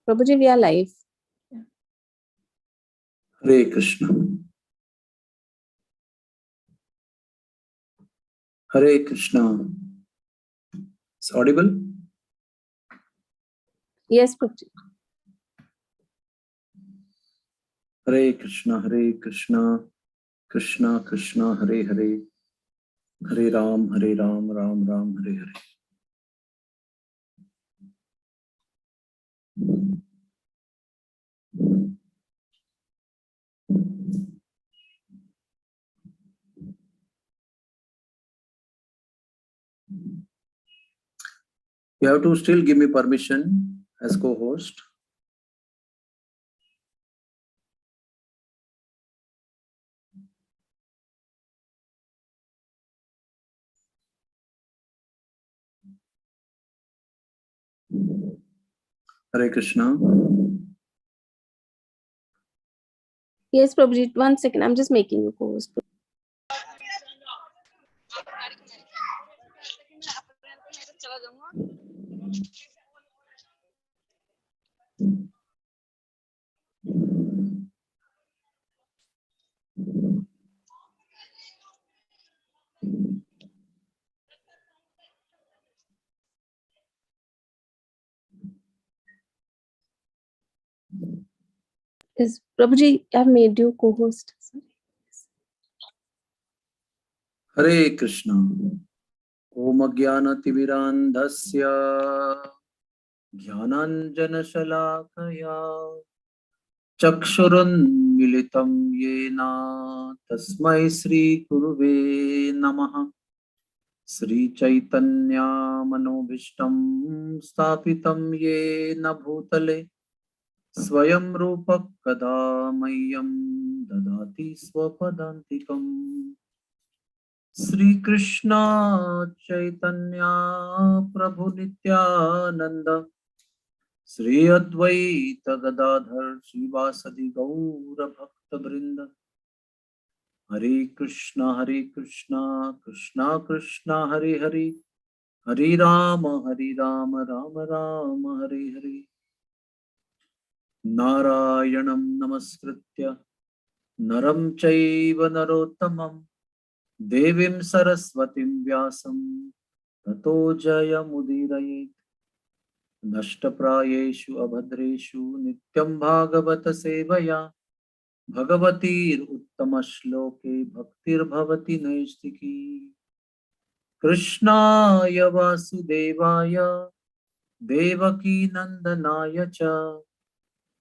Prabhuji, we are live. Hare Krishna. Hare Krishna. It's audible? Yes, Prabhuji. Hare Krishna, Hare Krishna, Krishna Krishna, Hare Hare, Hare Ram, Ram Ram, Hare Hare. You have to still give me permission as co-host. Hare Krishna. Yes, Prabhuji. 1 second. I'm just making you co-host. Yes, Prabhuji, I've made you co-host. Hare Krishna. Om Jnanatimirandhasya Jnananjana Shalakaya Chakshurunmilitam Yena Tasmai Sri Guruve Namaha. Sri Chaitanya Manobhishtam Sthapitam Yena Bhutale Swayam Rupak Kada Mayam Dadati Swapadantikam. Sri Krishna Chaitanya Prabhu Nityananda Sri Advaita Gadadhar Srivasadi Gaura Bhakta Vrinda. Hare Krishna, Krishna Krishna, Hare Hare, Hare Rama, Rama Rama, Hare Hare. Narayanam Namaskritya, Naram Chaiva Narottamam, Devim Saraswatim Vyasam, Tato Jaya Mudirayet. Nashtaprayeshu Abhadreshu, Nityam Bhagavata Sevaya. Bhagavatir Uttama Shloke Bhaktir Bhavati Naistiki. Krishnaya Vasudevaya Devaki Nandanaya Cha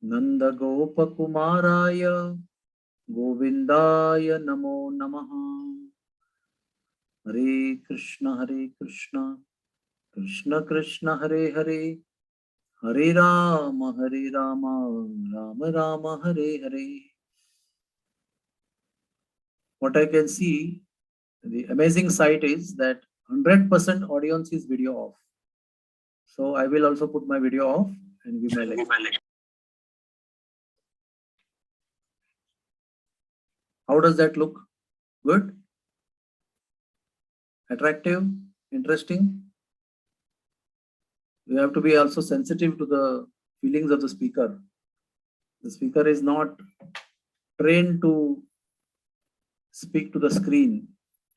Nanda Gopa Kumaraya Govindaya Namo Namaha. Hare Krishna, Krishna Krishna, Hare Hare, Hare Rama, Rama Rama, Hare Hare. What I can see, the amazing sight is that 100% audience is video off. So I will also put my video off and give my lecture. How does that look? Good? Attractive? Interesting? You have to be also sensitive to the feelings of the speaker. The speaker is not trained to speak to the screen.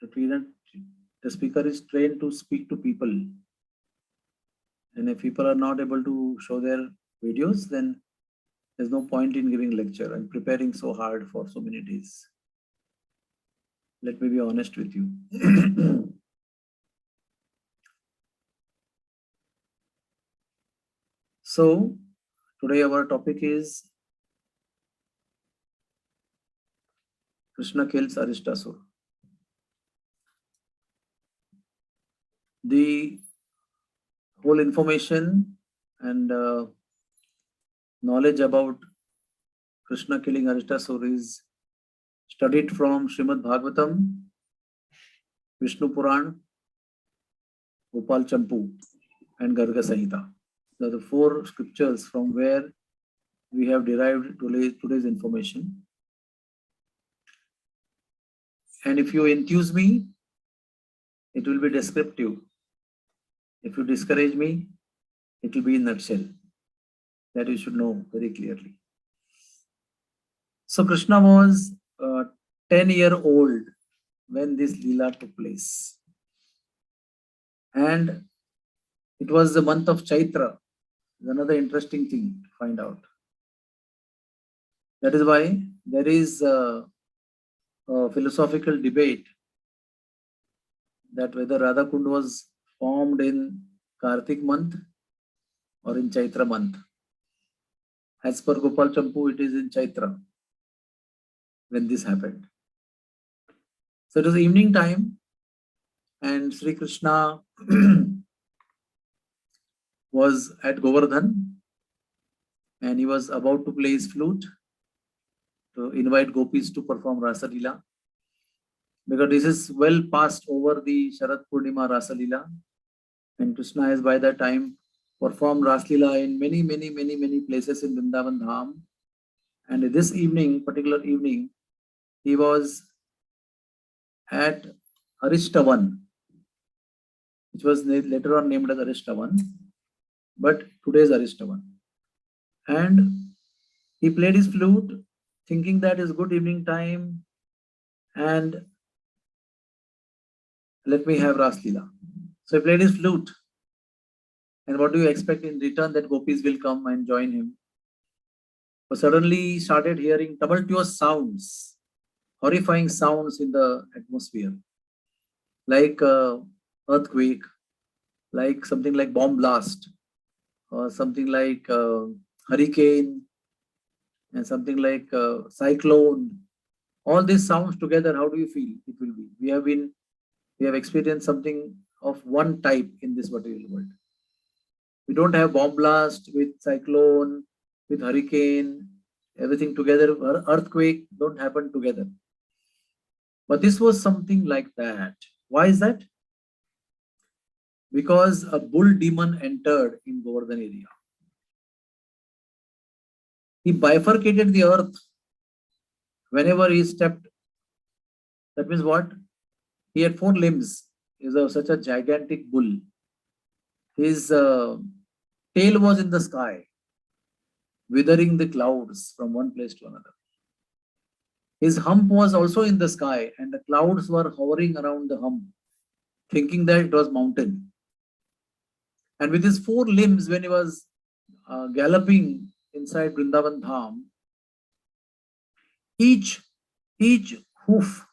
The speaker is trained to speak to people. And if people are not able to show their videos, then there's no point in giving lecture. I'm preparing so hard for so many days. Let me be honest with you. So today our topic is Krishna kills Aristasura. The whole information and knowledge about Krishna killing Aristasura is studied from Srimad Bhagavatam, Vishnu Puran, Gopal Champu, and Garga Samhita. These are the 4 scriptures from where we have derived today's information. And if you enthuse me, it will be descriptive. If you discourage me, It will be in nutshell. That you should know very clearly. So Krishna was 10-year-old when this Leela took place. And it was the month of Chaitra. Another interesting thing to find out. That is why there is a philosophical debate that whether Radha Kund was formed in Kartik month or in Chaitra month. As per Gopal Champu, it is in Chaitra when this happened. So it was evening time, and Sri Krishna was at Govardhan, and he was about to play his flute to invite gopis to perform Rasa Leela. Because this is well past over the Sharad Purnima Rasa Leela, and Krishna has by that time performed Rasa Leela in many places in Vrindavan Dham. And this evening, particular evening, he was at Aristavan, which was later on named as Aristavan, but today's Aristavan. And he played his flute, thinking that it's good evening time, and let me have Ras Leela. So he played his flute. And what do you expect in return? That gopis will come and join him. But suddenly he started hearing tumultuous sounds, horrifying sounds in the atmosphere, like earthquake, like something like bomb blast, or something like hurricane, and something like cyclone. All these sounds together, how do you feel it will be? We have experienced something of one type in this material world. We don't have bomb blast with cyclone, with hurricane, everything together. Earthquake don't happen together. But this was something like that. Why is that? Because a bull demon entered in Govardhan area. He bifurcated the earth whenever he stepped. That means what? He had 4 limbs. He was such a gigantic bull. His tail was in the sky, withering the clouds from one place to another. His hump was also in the sky, and the clouds were hovering around the hump, thinking that it was mountain. And with his 4 limbs, when he was galloping inside Vrindavan Dham, each hoof,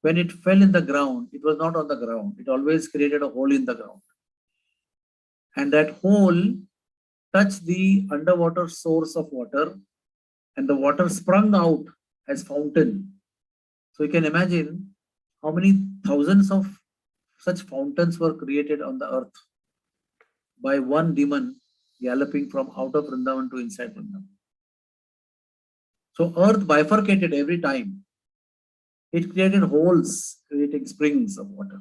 when it fell in the ground, it was not on the ground. It always created a hole in the ground. And that hole touched the underwater source of water, and the water sprung out as fountain. So you can imagine how many thousands of such fountains were created on the earth by one demon galloping from out of Vrindavan to inside Vrindavan. So earth bifurcated every time. It created holes, creating springs of water.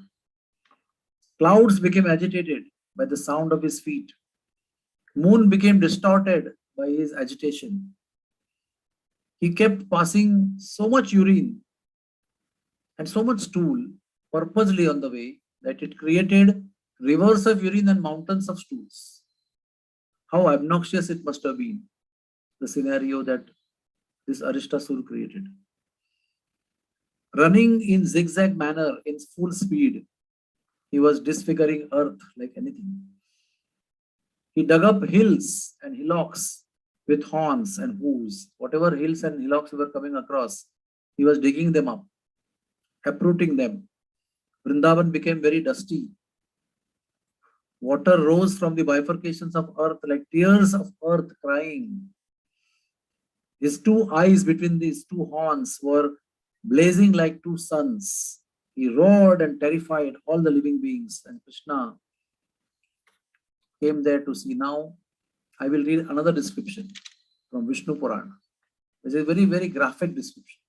Clouds became agitated by the sound of his feet. Moon became distorted by his agitation. He kept passing so much urine and so much stool purposely on the way that it created rivers of urine and mountains of stools. How obnoxious it must have been, the scenario that this Aristasura created. Running in zigzag manner in full speed, he was disfiguring earth like anything. He dug up hills and hillocks with horns and hooves. Whatever hills and hillocks we were coming across, he was digging them up, uprooting them. Vrindavan became very dusty. Water rose from the bifurcations of earth like tears of earth crying. His 2 eyes between these 2 horns were blazing like 2 suns. He roared and terrified all the living beings. And Krishna came there to see. Now, I will read another description from Vishnu Purana. It's a very graphic description.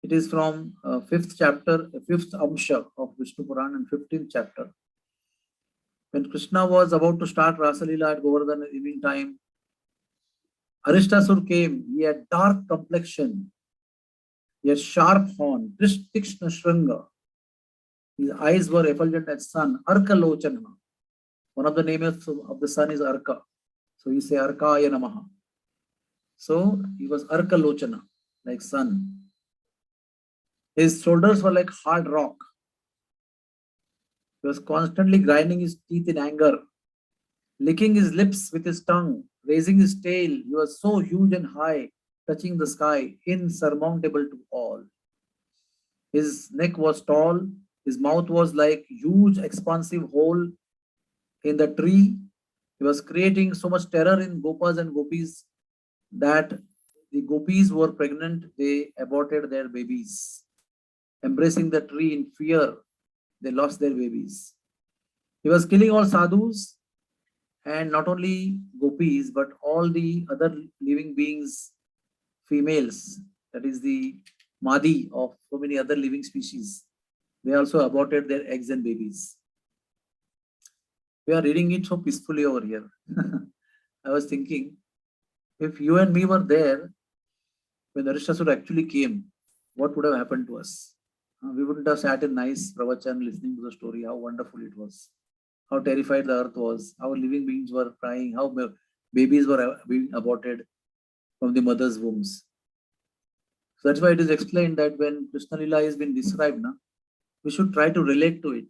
It is from 5th chapter, 5th Amsha of Vishnu Purana and 15th chapter. When Krishna was about to start Rasa Leela at Govardhan evening time, Aristasura came. He had dark complexion. He had sharp horn, Krishna Shranga. His eyes were effulgent as sun, Arkalochanana. One of the names of the sun is Arka. So you say Arkaya Namaha. So he was Arka Lochana, like sun. His shoulders were like hard rock. He was constantly grinding his teeth in anger, licking his lips with his tongue, raising his tail. He was so huge and high, touching the sky, insurmountable to all. His neck was tall, his mouth was like huge expansive hole in the tree. He was creating so much terror in Gopas and Gopis that the Gopis were pregnant, they aborted their babies. Embracing the tree in fear, they lost their babies. He was killing all sadhus, and not only gopis but all the other living beings, females, that is the madi of so many other living species. They also aborted their eggs and babies. We are reading it so peacefully over here. I was thinking, if you and me were there when Aristasura actually came, what would have happened to us? We wouldn't have sat in nice pravachan listening to the story, how wonderful it was, how terrified the earth was, how living beings were crying, how babies were being aborted from the mother's wombs. So that's why it is explained that when Krishna Lila has been described, we should try to relate to it.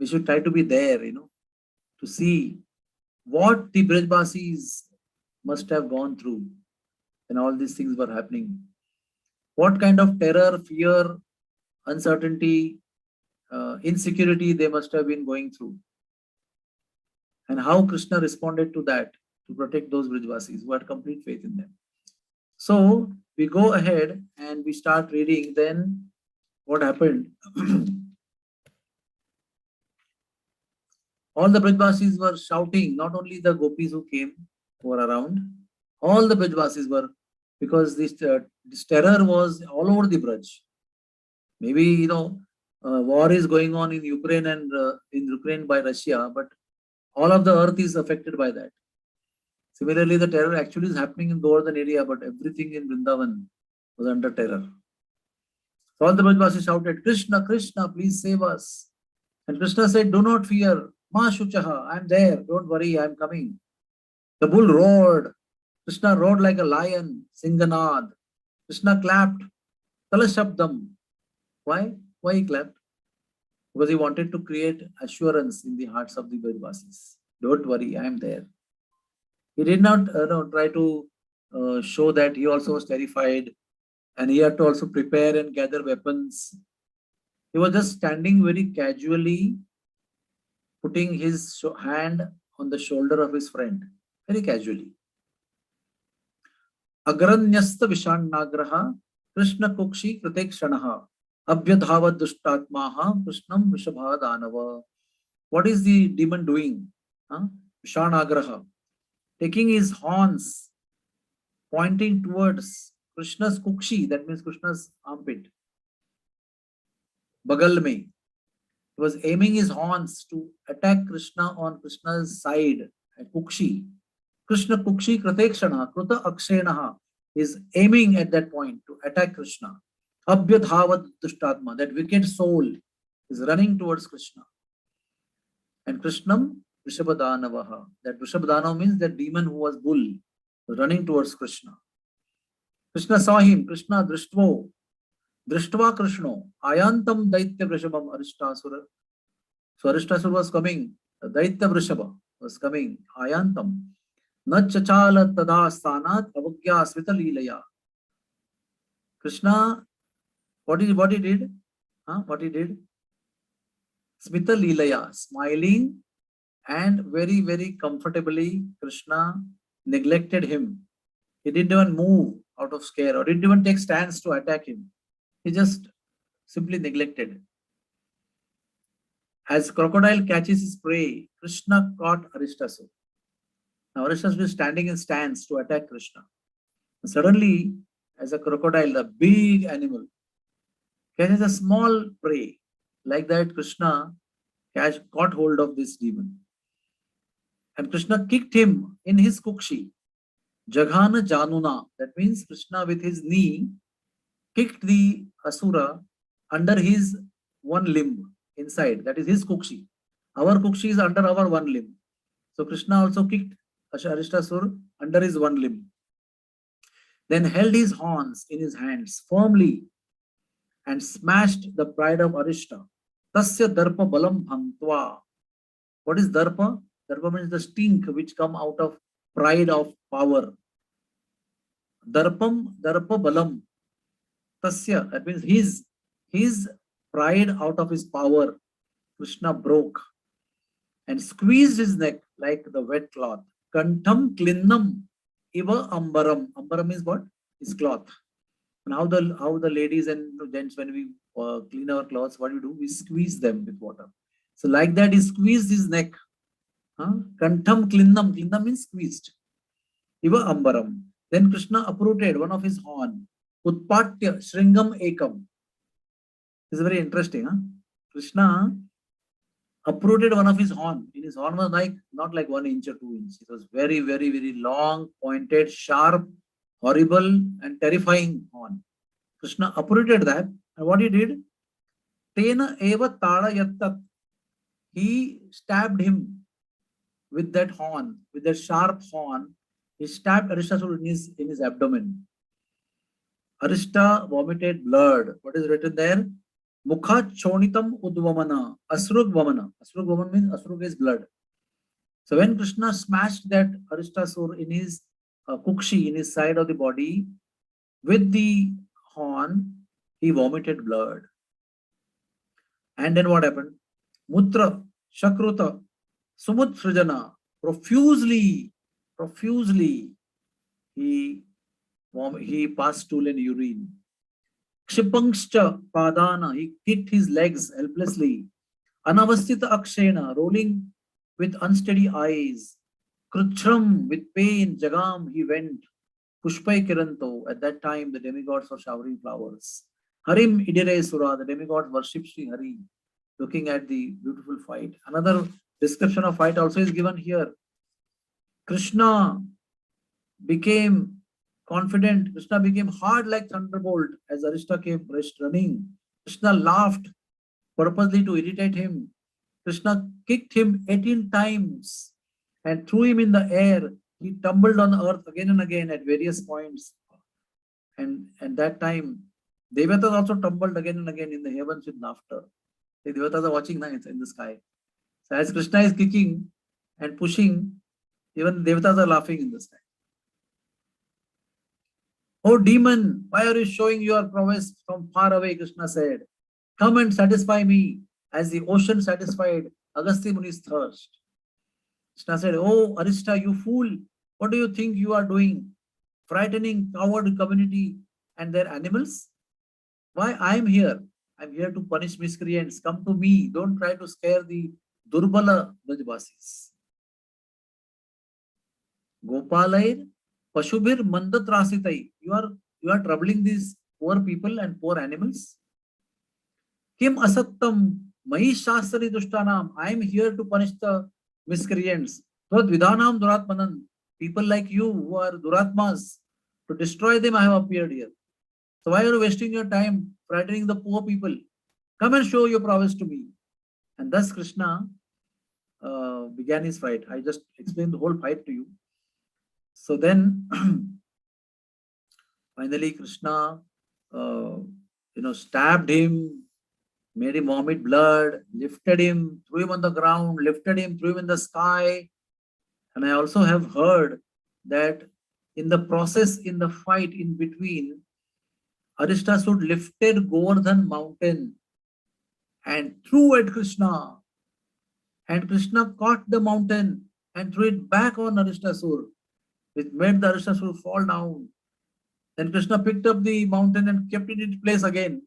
We should try to be there, to see what the Brajbasis must have gone through when all these things were happening. What kind of terror, fear, uncertainty, insecurity they must have been going through. And how Krishna responded to that to protect those Brajbasis who had complete faith in them. So we go ahead and we start reading. Then what happened? All the Brajbasis were shouting, not only the gopis who came, who were around, all the Brajbasis were, because this terror was all over the Braj. Maybe, war is going on in Ukraine and in Ukraine by Russia, but all of the earth is affected by that. Similarly, the terror actually is happening in Govardhan area, but everything in Vrindavan was under terror. So all the Brajbasis shouted, Krishna, Krishna, please save us. And Krishna said, do not fear. Ma Shuchaha, I am there. Don't worry, I am coming. The bull roared. Krishna roared like a lion, Singanad. Krishna clapped. Talashabdam. Why? Why he clapped? Because he wanted to create assurance in the hearts of the Brajbasis. Don't worry, I am there. He did not try to show that he also was terrified and he had to also prepare and gather weapons. He was just standing very casually, putting his hand on the shoulder of his friend, very casually. Agranyasta Vishannagraha Krishna Kukshi Kritekshanaha Abhyadhava Dushtatmaha Krishnam Vishabhadanava. What is the demon doing? Vishannagraha. Taking his horns, pointing towards Krishna's Kukshi, that means Krishna's armpit. Bagal mein. He was aiming his horns to attack Krishna on Krishna's side, at Kukshi. Krishna Kukshi Kritekshana, Kruta Akshenaha is aiming at that point to attack Krishna. Abhyadhavad Dushtatma, that wicked soul is running towards Krishna. And Krishnam Vrishabhadanavaha, that Vrishabhadanava means that demon who was bull, was running towards Krishna. Krishna saw him, Krishna Drishtvo, Drishtva Krishno, Ayantam Daitya Vrishabham Aristasura. So Aristasura was coming, Daitya Vrishabha was coming, Ayantam. Nachachala Tada Stanat Avagya Smita Leelaya. Krishna, what he did? What he did? Smita Leelaya, smiling and very, very comfortably, Krishna neglected him. He didn't even move out of scare or didn't even take stands to attack him. He just simply neglected. As crocodile catches his prey, Krishna caught Aristasura. Now Aristasura is standing in stands to attack Krishna. And suddenly, as a crocodile, a big animal, catches a small prey. Like that, Krishna caught hold of this demon. And Krishna kicked him in his kukshi. Jaghana Januna. That means Krishna with his knee kicked the Asura under his one limb inside. That is his kukshi. Our Kukshi is under our one limb. So Krishna also kicked Aristasura under his one limb. Then held his horns in his hands firmly and smashed the pride of Arista. Tasya darpa balam bhangtva. What is darpa? Darpa means the stink which come out of pride of power. Darpam, darpa balam. Tasya, that means his pride out of his power, Krishna broke and squeezed his neck like the wet cloth. Kantham klinnam iva ambaram. Ambaram is what? Is cloth. And how the ladies and gents, when we clean our clothes, what do? We squeeze them with water. So like that, he squeezed his neck. Kantham klinnam. Klinnam means squeezed. Iva ambaram. Then Krishna uprooted one of his horn. Utpatya Shringam Ekam. This is very interesting. Krishna uprooted one of his horn. And his horn was like not like 1 inch or 2 inches. It was very, very, very long, pointed, sharp, horrible, and terrifying horn. Krishna uprooted that. And what he did? Tena eva tada yattat. He stabbed him with that horn, with that sharp horn. He stabbed Aristasura in his abdomen. Arista vomited blood. What is written there? Mukha chonitam udvamana. Asrug vamana. Asrug vamana means asrug is blood. So when Krishna smashed that Aristasura in his kukshi, in his side of the body, with the horn, he vomited blood. And then what happened? Mutra, Shakruta, Sumutsrijana, profusely, he passed stool and urine. Kshipangscha Padana, he kicked his legs helplessly. Anavastita Akshena, rolling with unsteady eyes. Kruchram, with pain, Jagam, he went. Pushpai Kiranto, at that time the demigods were showering flowers. Harim Idire Sura, the demigods worship Sri Hari, looking at the beautiful fight. Another description of fight also is given here. Krishna became confident. Krishna became hard like thunderbolt as Arista came running. Krishna laughed purposely to irritate him. Krishna kicked him 18 times and threw him in the air. He tumbled on the earth again and again at various points. And at that time, Devatas also tumbled again and again in the heavens with laughter. The Devatas are watching now in the sky. So as Krishna is kicking and pushing, even Devatas are laughing in the sky. Oh demon, why are you showing your prowess from far away? Krishna said. Come and satisfy me as the ocean satisfied Agastya Muni's thirst. Krishna said, oh Arista, you fool, what do you think you are doing? Frightening coward community and their animals? Why I am here? I am here to punish miscreants. Come to me. Don't try to scare the Durbala Brajvasis. Gopalair Pashubir Mandatrasitai. You are troubling these poor people and poor animals. Kim Asattam Mahi Shastri Dushtanam. I am here to punish the miscreants. Tvad Vidhanam Duratmanan. People like you who are Duratmas. To destroy them I have appeared here. So why are you wasting your time frightening the poor people? Come and show your prowess to me. And thus Krishna began his fight. I just explained the whole fight to you. So then, finally Krishna, stabbed him, made him vomit blood, lifted him, threw him on the ground, lifted him, threw him in the sky. And I also have heard that in the process, in the fight in between, Aristasura lifted Govardhan mountain and threw at Krishna. And Krishna caught the mountain and threw it back on Aristasura, which made the Aristasura fall down. Then Krishna picked up the mountain and kept it in its place again.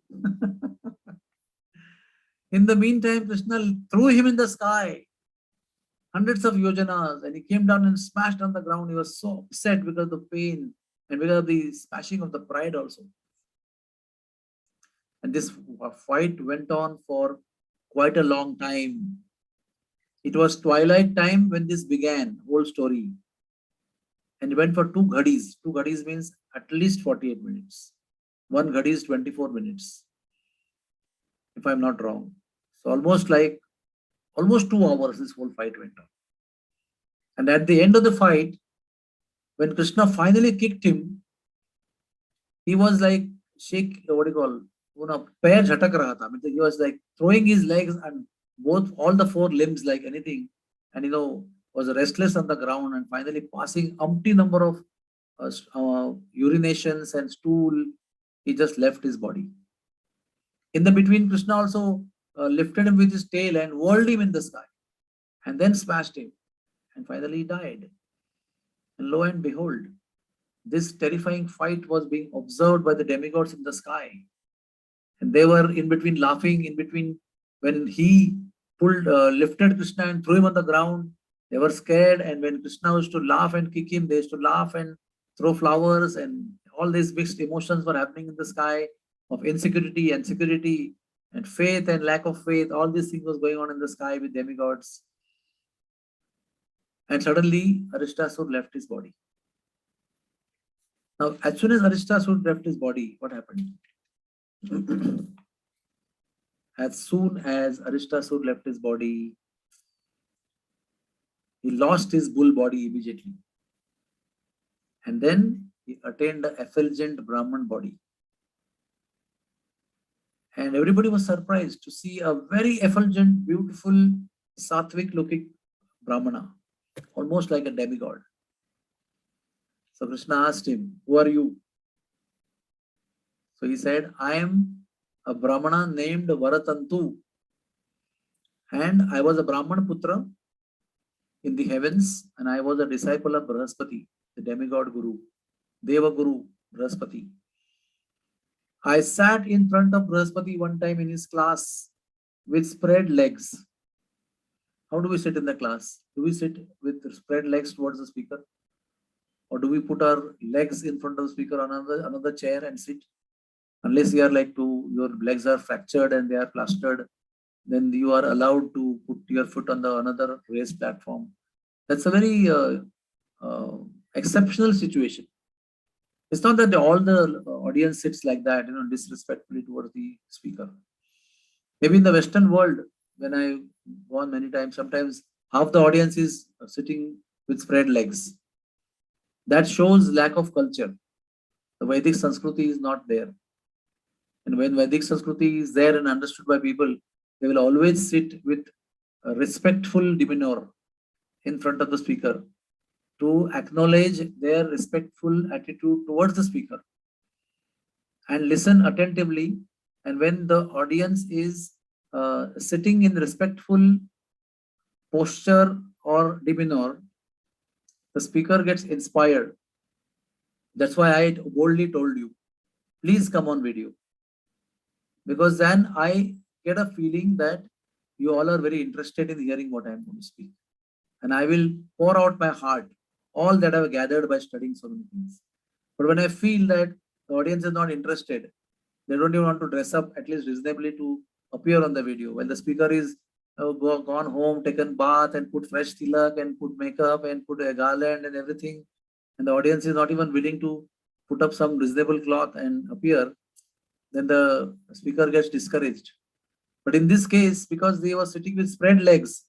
In the meantime, Krishna threw him in the sky, hundreds of yojanas, and he came down and smashed on the ground. He was so upset because of the pain and because of the smashing of the pride also. And this fight went on for quite a long time. It was twilight time when this began, whole story. And it went for 2 ghadis. 2 ghadis means at least 48 minutes. 1 ghadi is 24 minutes, if I'm not wrong. So almost like Almost 2 hours this whole fight went on. And at the end of the fight, when Krishna finally kicked him, he was like shake, what do you call, pair jhatak raha tha. I mean, he was like throwing his legs and both all the four limbs like anything, and was restless on the ground, and finally passing umpty number of urinations and stool, he just left his body. In the between, Krishna also lifted him with his tail and whirled him in the sky, and then smashed him, and finally he died. And lo and behold, this terrifying fight was being observed by the demigods in the sky. And they were in between laughing, in between when he lifted Krishna and threw him on the ground. They were scared. And when Krishna used to laugh and kick him, they used to laugh and throw flowers. And all these mixed emotions were happening in the sky of insecurity and security and faith and lack of faith. All these things was going on in the sky with demigods. And suddenly, Aristasura left his body. Now, as soon as Aristasura left his body, what happened? As soon as Aristasura left his body, he lost his bull body immediately. And then he attained the effulgent Brahman body. And everybody was surprised to see a very effulgent, beautiful, sattvic looking Brahmana, almost like a demigod. So Krishna asked him, "Who are you?" So he said, "I am a Brahmana named Varatantu, and I was a Brahman Putra in the heavens, and I was a disciple of Brahaspati, the demigod Guru, Deva Guru Brahaspati. I sat in front of Brahaspati one time in his class with spread legs." How do we sit in the class? Do we sit with spread legs towards the speaker? Or do we put our legs in front of the speaker on another chair and sit? Unless you are your legs are fractured and they are plastered, then you are allowed to put your foot on the another raised platform. That's a very exceptional situation. It's not that all the audience sits like that, disrespectfully towards the speaker. Maybe in the Western world, when I've gone many times, sometimes half the audience is sitting with spread legs. That shows lack of culture. The Vedic Sanskriti is not there. And when Vedic Sanskriti is there and understood by people, they will always sit with a respectful demeanor in front of the speaker to acknowledge their respectful attitude towards the speaker and listen attentively. And when the audience is sitting in respectful posture or demeanor, the speaker gets inspired. That's why I boldly told you, please come on video. Because then I get a feeling that you all are very interested in hearing what I am going to speak. And I will pour out my heart, all that I have gathered by studying so many things. But when I feel that the audience is not interested, they don't even want to dress up at least reasonably to appear on the video. When the speaker is gone home, taken bath and put fresh tilak and put makeup and put a garland and everything, and the audience is not even willing to put up some reasonable cloth and appear, then the speaker gets discouraged. But in this case, because they were sitting with spread legs,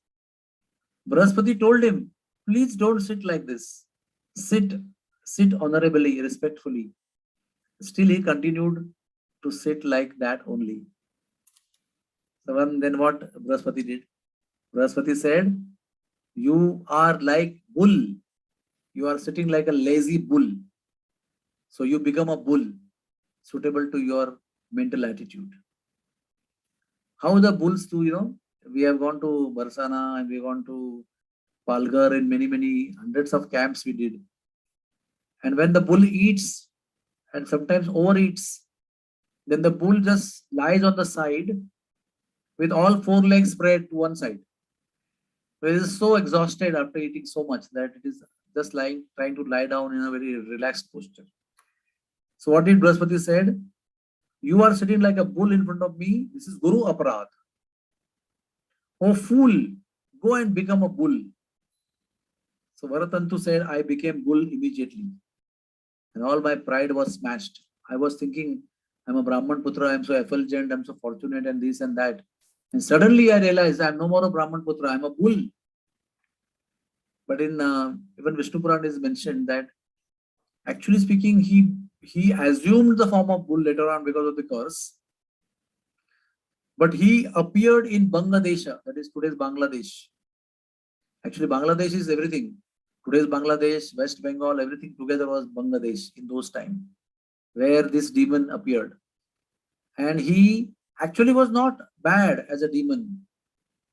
Brahaspati told him, please don't sit like this. Sit honorably, respectfully. Still, he continued to sit like that only. So then what Brahaspati did? Brahaspati said, you are like bull. You are sitting like a lazy bull. So you become a bull, suitable to your mental attitude. How the bulls do, we have gone to Barsana and we have gone to Palghar in many hundreds of camps we did. And when the bull eats and sometimes overeats, then the bull just lies on the side with all four legs spread to one side. So it is so exhausted after eating so much that it is just trying to lie down in a very relaxed posture. So what did Brahaspati said? You are sitting like a bull in front of me. This is Guru Aparad. Oh fool, go and become a bull. So Varatantu said, I became bull immediately. And all my pride was smashed. I was thinking, I'm a Brahman Putra, I'm so effulgent, I'm so fortunate and this and that. And suddenly I realized I'm no more a Brahman Putra, I'm a bull. But in even Vishnu Puran is mentioned that actually speaking, he assumed the form of bull later on because of the curse. But he appeared in Bangladesh, that is today's Bangladesh. Actually, Bangladesh is everything. Today's Bangladesh, West Bengal, everything together was Bangladesh in those times, where this demon appeared. And he actually was not bad as a demon.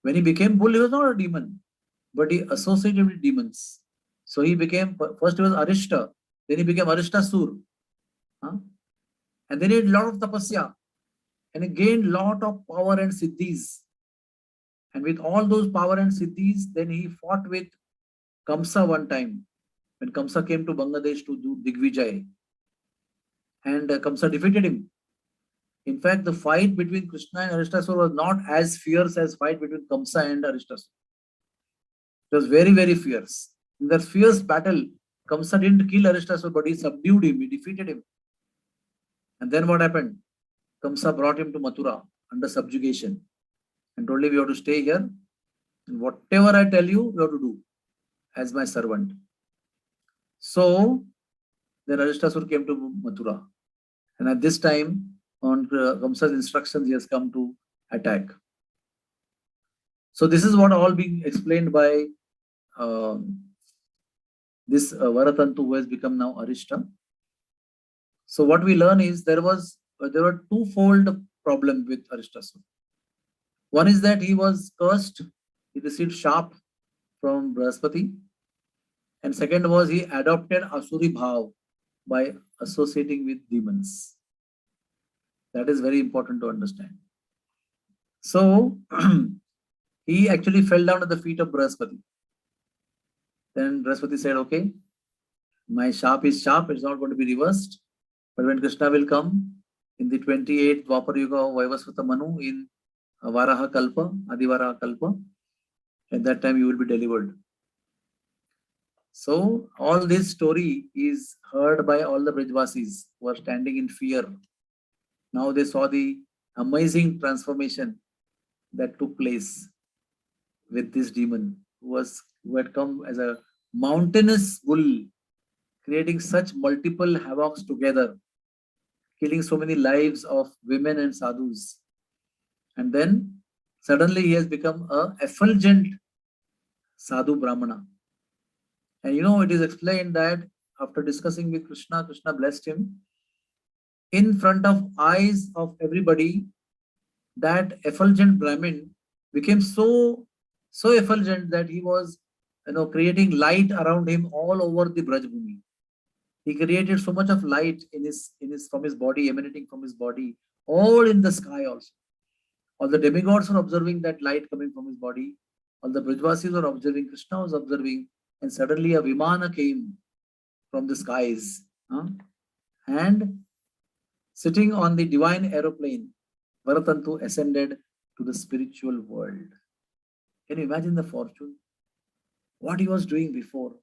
When he became bull, he was not a demon, but he associated with demons. So he became, first he was Arishta, then he became Aristasura. Huh? And then he did a lot of tapasya, and he gained lot of power and siddhis. And with all those power and siddhis, then he fought with Kamsa one time, when Kamsa came to Bangladesh to do Digvijay. And Kamsa defeated him. In fact, the fight between Krishna and Aristasura was not as fierce as fight between Kamsa and Aristasura. It was very, very fierce. In that fierce battle, Kamsa didn't kill Aristasura, but he subdued him, he defeated him. And then what happened? Kamsa brought him to Mathura under subjugation and told him, you have to stay here, and whatever I tell you, you have to do as my servant. So then Aristasura came to Mathura. And at this time, on Kamsa's instructions, he has come to attack. So this is what all being explained by this Varatantu, who has become now Arishta. So what we learn is there were twofold problem with Aristasura. One is that he was cursed, he received sharp from Brahaspati, and second was he adopted Asuri Bhav by associating with demons. That is very important to understand. So he actually fell down at the feet of Brahaspati. Then Brahaspati said, okay, my sharp is sharp, it's not going to be reversed. But when Krishna will come in the 28th Dwapar Yuga of Vaivasvata Manu in Varaha Kalpa, Adivaraha Kalpa, at that time you will be delivered. So all this story is heard by all the Brajvasis who are standing in fear. Now they saw the amazing transformation that took place with this demon who had come as a mountainous bull, creating such multiple havocs together, killing so many lives of women and sadhus. And then suddenly he has become a effulgent sadhu brahmana. And it is explained that after discussing with Krishna, Krishna blessed him. In front of eyes of everybody, that effulgent Brahmin became so effulgent that he was creating light around him all over the Brajbhumi. He created so much of light from his body, emanating from his body, all in the sky also. All the demigods were observing that light coming from his body. All the Brajvasis were observing, Krishna was observing, and suddenly a Vimana came from the skies. And sitting on the divine aeroplane, Varatantu ascended to the spiritual world. Can you imagine the fortune? What he was doing before,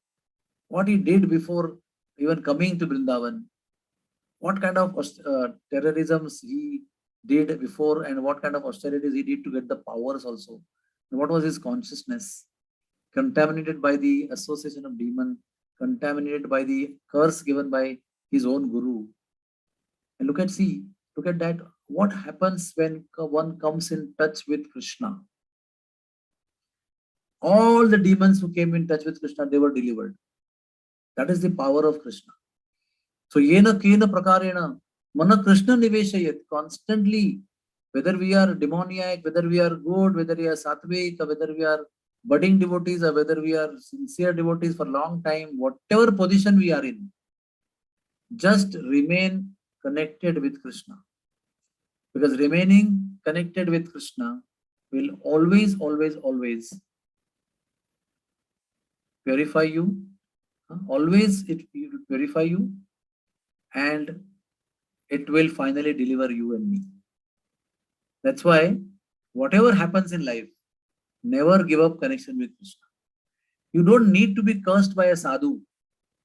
what he did before even coming to Vrindavan, what kind of terrorisms he did before, and what kind of austerities he did to get the powers also. And what was his consciousness? Contaminated by the association of demon, contaminated by the curse given by his own guru. And look at that. What happens when one comes in touch with Krishna? All the demons who came in touch with Krishna, they were delivered. That is the power of Krishna. So yena kena prakarena mana Krishna niveshayat, constantly, whether we are demoniac, whether we are good, whether we are sattvic, whether we are budding devotees, or whether we are sincere devotees for a long time, whatever position we are in, just remain connected with Krishna. Because remaining connected with Krishna will always, always, always purify you. Always it will purify you, and it will finally deliver you and me. That's why whatever happens in life, never give up connection with Krishna. You don't need to be cursed by a sadhu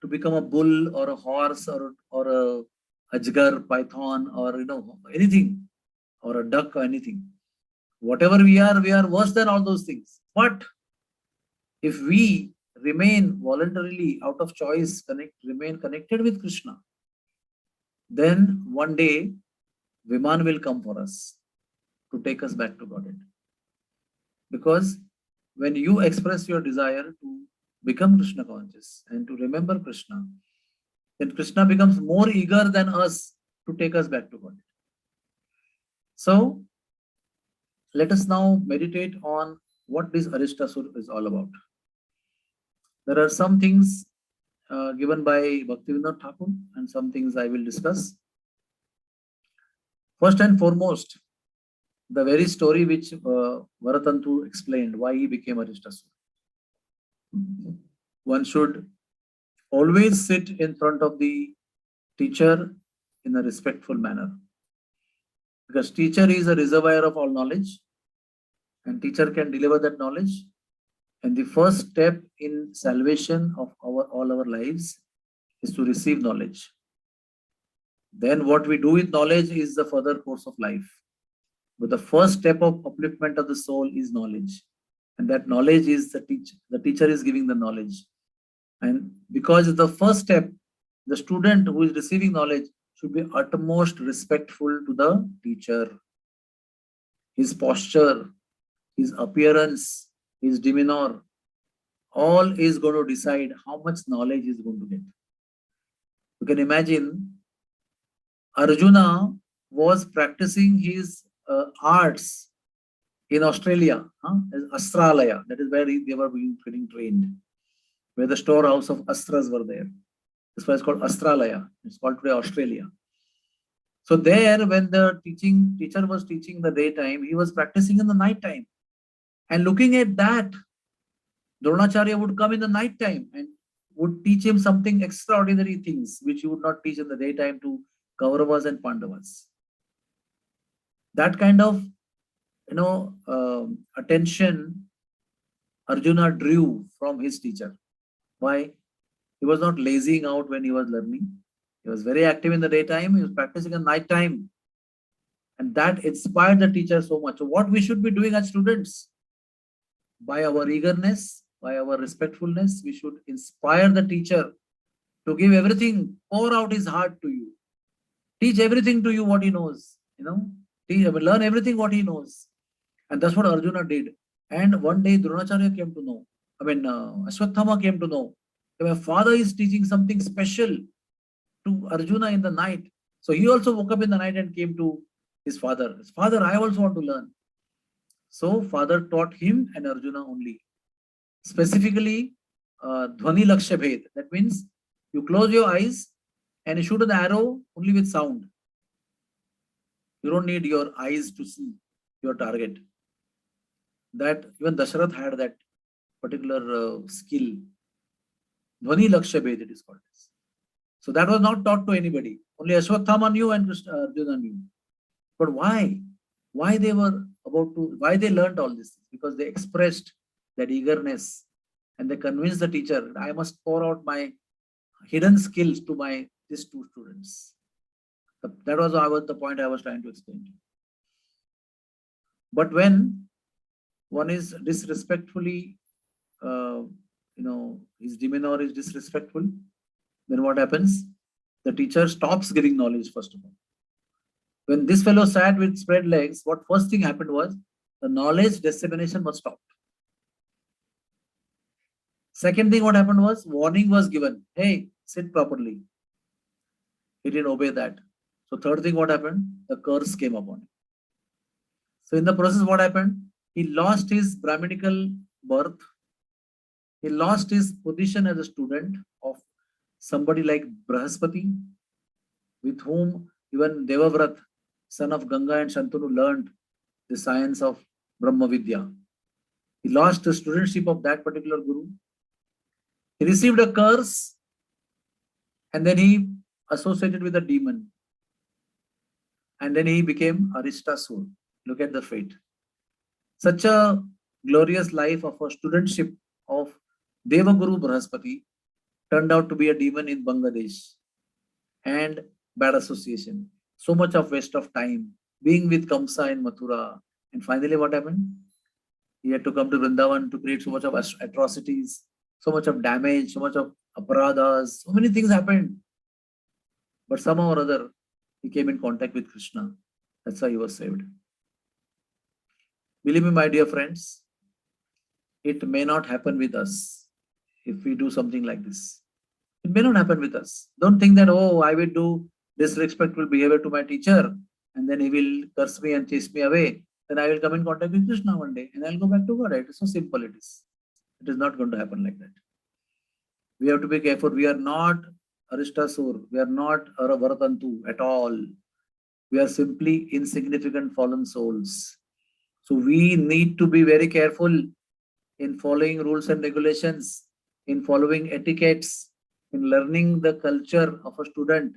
to become a bull or a horse or a ajgar, python, or anything, or a duck or anything. Whatever we are worse than all those things. But if we remain voluntarily out of choice, remain connected with Krishna, then one day Viman will come for us to take us back to Godhead. Because when you express your desire to become Krishna conscious and to remember Krishna, then Krishna becomes more eager than us to take us back to Godhead. So let us now meditate on what this Aristasura is all about. There are some things given by Bhaktivinoda Thakur and some things I will discuss. First and foremost, the very story which Varatantu explained, why he became Aristasura. One should always sit in front of the teacher in a respectful manner. Because teacher is a reservoir of all knowledge and teacher can deliver that knowledge. And the first step in salvation of all our lives is to receive knowledge. Then what we do with knowledge is the further course of life. But the first step of upliftment of the soul is knowledge. And that knowledge is the teacher. The teacher is giving the knowledge. And because the first step, the student who is receiving knowledge should be utmost respectful to the teacher. His posture, his appearance, his demeanor, all is going to decide how much knowledge he is going to get. You can imagine Arjuna was practicing his arts in Australia, Astralaya, that is where they were getting trained, where the storehouse of Astras were there. This was called Astralaya. It's called today Australia. So there, when the teacher was teaching the daytime, he was practicing in the night time. And looking at that, Dronacharya would come in the night time and would teach him something extraordinary things which he would not teach in the daytime to Kauravas and Pandavas. That kind of attention Arjuna drew from his teacher. Why? He was not lazing out when he was learning. He was very active in the daytime. He was practicing at night time. And that inspired the teacher so much. So what we should be doing as students? By our eagerness, by our respectfulness, we should inspire the teacher to give everything, pour out his heart to you. Teach everything to you what he knows. Learn everything what he knows. And that's what Arjuna did. And one day Dronacharya came to know. Ashwatthama came to know that my father is teaching something special to Arjuna in the night. So he also woke up in the night and came to his father. His father, I also want to learn. So father taught him and Arjuna only. Specifically, Dhvani Lakshya Bhed. That means you close your eyes and you shoot an arrow only with sound. You don't need your eyes to see your target. That even Dasharath had that particular skill. Dhvani Lakshya Bhed, it is called. So that was not taught to anybody. Only Ashwatthama knew and Arjuna knew. But why? Why they learned all this? Because they expressed that eagerness and they convinced the teacher that I must pour out my hidden skills to these two students. That was the point I was trying to explain to you. But when one is disrespectfully, his demeanor is disrespectful, then what happens? The teacher stops giving knowledge, first of all. When this fellow sat with spread legs, what first thing happened was the knowledge dissemination was stopped. Second thing what happened was warning was given. Hey, sit properly. He didn't obey that. So third thing what happened? The curse came upon him. So in the process what happened? He lost his Brahminical birth. He lost his position as a student of somebody like Brahaspati, with whom even Devavrat, son of Ganga and Shantanu, learned the science of Brahma Vidya. He lost the studentship of that particular guru. He received a curse and then he associated with a demon. And then he became Aristasura. Look at the fate. Such a glorious life of a studentship of Devaguru Brahaspati turned out to be a demon in Bangladesh. And bad association. So much of waste of time. Being with Kamsa in Mathura, And finally, what happened? He had to come to Vrindavan to create so much of atrocities, so much of damage, so much of aparadhas, so many things happened. But somehow or other, he came in contact with Krishna. That's how he was saved. Believe me, my dear friends, it may not happen with us if we do something like this. It may not happen with us. Don't think that, oh, I will do disrespectful behavior to my teacher and then he will curse me and chase me away. Then I will come in contact with Krishna one day and I'll go back to God. It is so simple it is. It is not going to happen like that. We have to be careful. We are not Aristasura. We are not Varatantu at all. We are simply insignificant fallen souls. So we need to be very careful in following rules and regulations, in following etiquettes, in learning the culture of a student,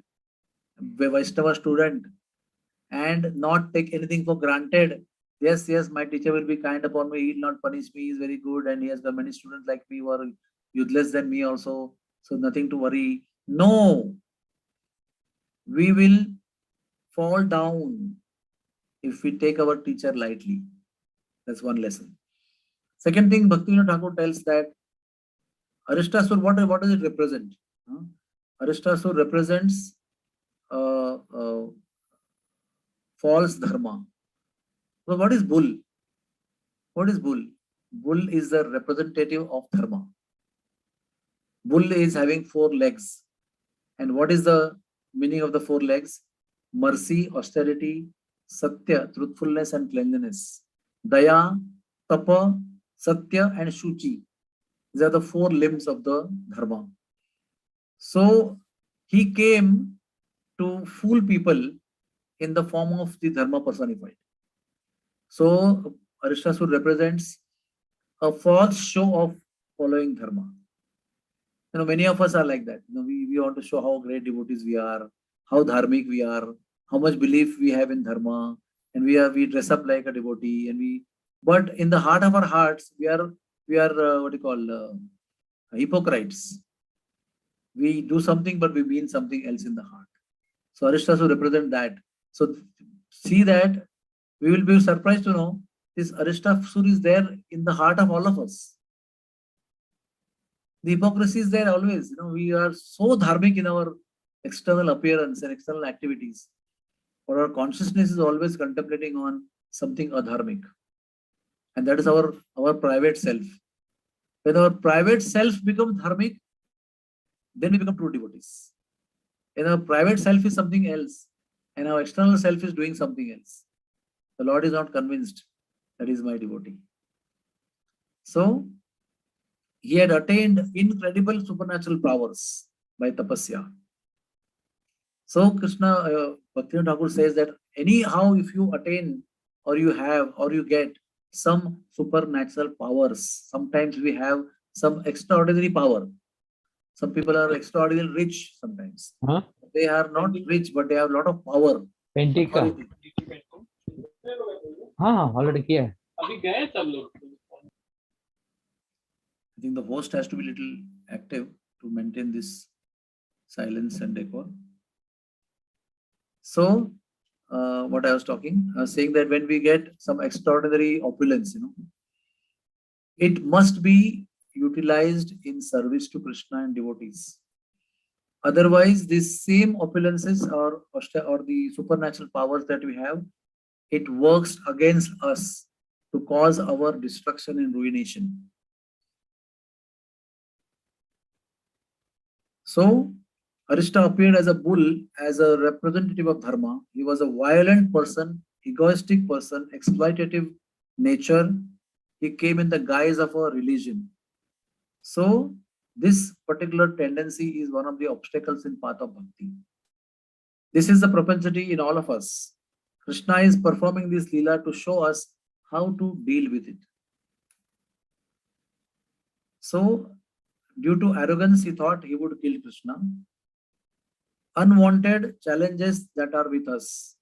a Vaishnava student, and not take anything for granted. Yes, yes, my teacher will be kind upon me, he will not punish me, he is very good, and he has got many students like me who are useless than me also, so nothing to worry. No, we will fall down if we take our teacher lightly. That's one lesson. Second thing, Bhaktivinoda Thakur tells that Aristasura, what does it represent? Aristasura represents false dharma. So what is bull? What is bull? Bull is the representative of dharma. Bull is having 4 legs. And what is the meaning of the 4 legs? Mercy, austerity, satya, truthfulness and cleanliness. Daya, tapa, satya and shuchi. These are the 4 limbs of the dharma. So he came to fool people in the form of the dharma personified. So Aristasura represents a false show of following dharma. Many of us are like that. We want to show how great devotees we are, how dharmic we are, how much belief we have in dharma, and we dress up like a devotee, but in the heart of our hearts, we are what you call hypocrites. We do something, but we mean something else in the heart. So Aristasura represent that. So see that we will be surprised to know this Aristasura is there in the heart of all of us. The hypocrisy is there always. We are so dharmic in our external appearance and external activities, but our consciousness is always contemplating on something adharmic, and that is our private self. When our private self becomes dharmic, then we become true devotees. When our private self is something else, and our external self is doing something else, the Lord is not convinced that is my devotee. So he had attained incredible supernatural powers by tapasya. So Krishna, Bhaktivinoda Thakur says that anyhow, if you attain or you have or you get some supernatural powers, sometimes we have some extraordinary power. Some people are extraordinarily rich sometimes. They are not rich, but they have a lot of power. Authority. already किया. I think the host has to be a little active to maintain this silence and decor. So, what I was saying that when we get some extraordinary opulence, it must be utilized in service to Krishna and devotees. Otherwise, these same opulences or the supernatural powers that we have, it works against us to cause our destruction and ruination. So, Arista appeared as a bull, as a representative of dharma. He was a violent person, egoistic person, exploitative nature. He came in the guise of a religion. So, this particular tendency is one of the obstacles in path of bhakti. This is the propensity in all of us. Krishna is performing this lila to show us how to deal with it. So, due to arrogance, he thought he would kill Krishna. Unwanted challenges that are with us.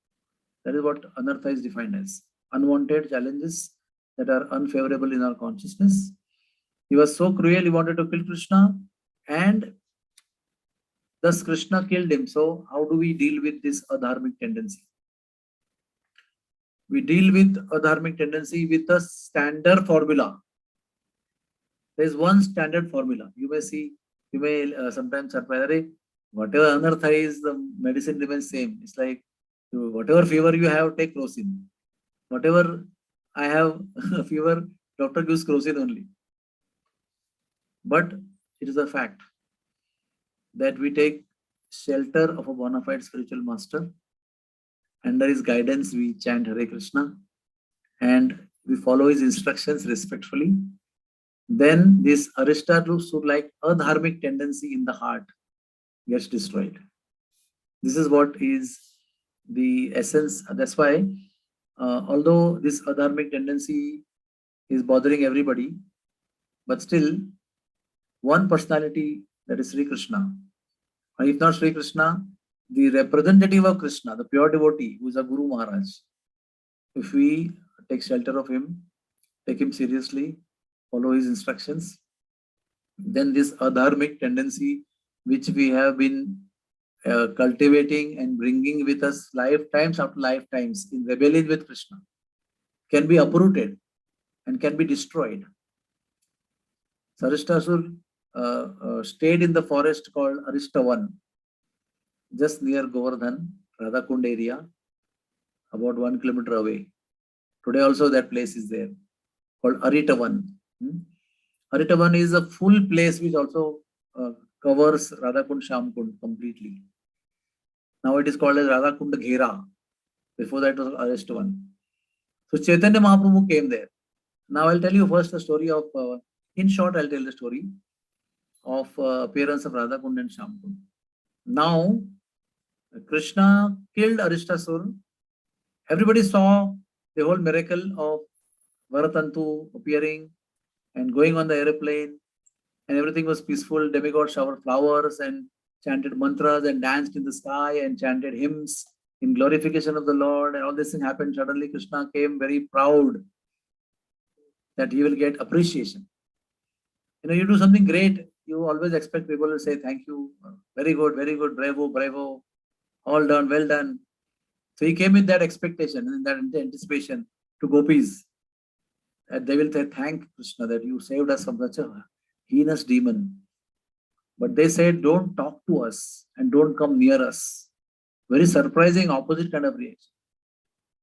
That is what anartha is defined as. Unwanted challenges that are unfavorable in our consciousness. He was so cruel, he wanted to kill Krishna, and thus Krishna killed him. So how do we deal with this adharmic tendency? We deal with adharmic tendency with a standard formula. There is one standard formula. You may see, you may sometimes surprise, "Arey, whatever anartha is, the medicine remains same." It's like, whatever fever you have, take crocin. Whatever I have fever, doctor gives crocin only. But it is a fact that we take shelter of a bona fide spiritual master. Under his guidance, we chant Hare Krishna and we follow his instructions respectfully. Then this Aristasura like adharmic tendency in the heart gets destroyed. This is what is the essence. That's why, although this adharmic tendency is bothering everybody, but still one personality, that is Sri Krishna. Or if not Sri Krishna, the representative of Krishna, the pure devotee, who is a Guru Maharaj. If we take shelter of him, take him seriously, follow his instructions, then this adharmic tendency, which we have been cultivating and bringing with us lifetimes after lifetimes in rebellion with Krishna, can be uprooted and can be destroyed. Aristasura stayed in the forest called Aristavan, just near Govardhan, Radhakund area, about 1 kilometer away. Today also that place is there, called Aritavan. Aritavan is a full place which also covers Radhakund Shamkund completely. Now it is called as Radhakund Ghera. Before that was Aristavan. So Chaitanya Mahaprabhu came there. Now I'll tell you first the story of, in short, I'll tell the story of appearance of Radhakund and Shamkund. Now, Krishna killed Aristasura. Everybody saw the whole miracle of Varatantu appearing and going on the aeroplane, and everything was peaceful. Demigod showered flowers and chanted mantras and danced in the sky and chanted hymns in glorification of the Lord, and all this thing happened. Suddenly Krishna came very proud that he will get appreciation. You do something great, you always expect people to say thank you, very good, bravo, bravo, all done, well done. So he came with that expectation and that anticipation to gopis, that they will say, thank Krishna that you saved us from such a heinous demon. But they said, don't talk to us and don't come near us. Very surprising, opposite kind of reaction.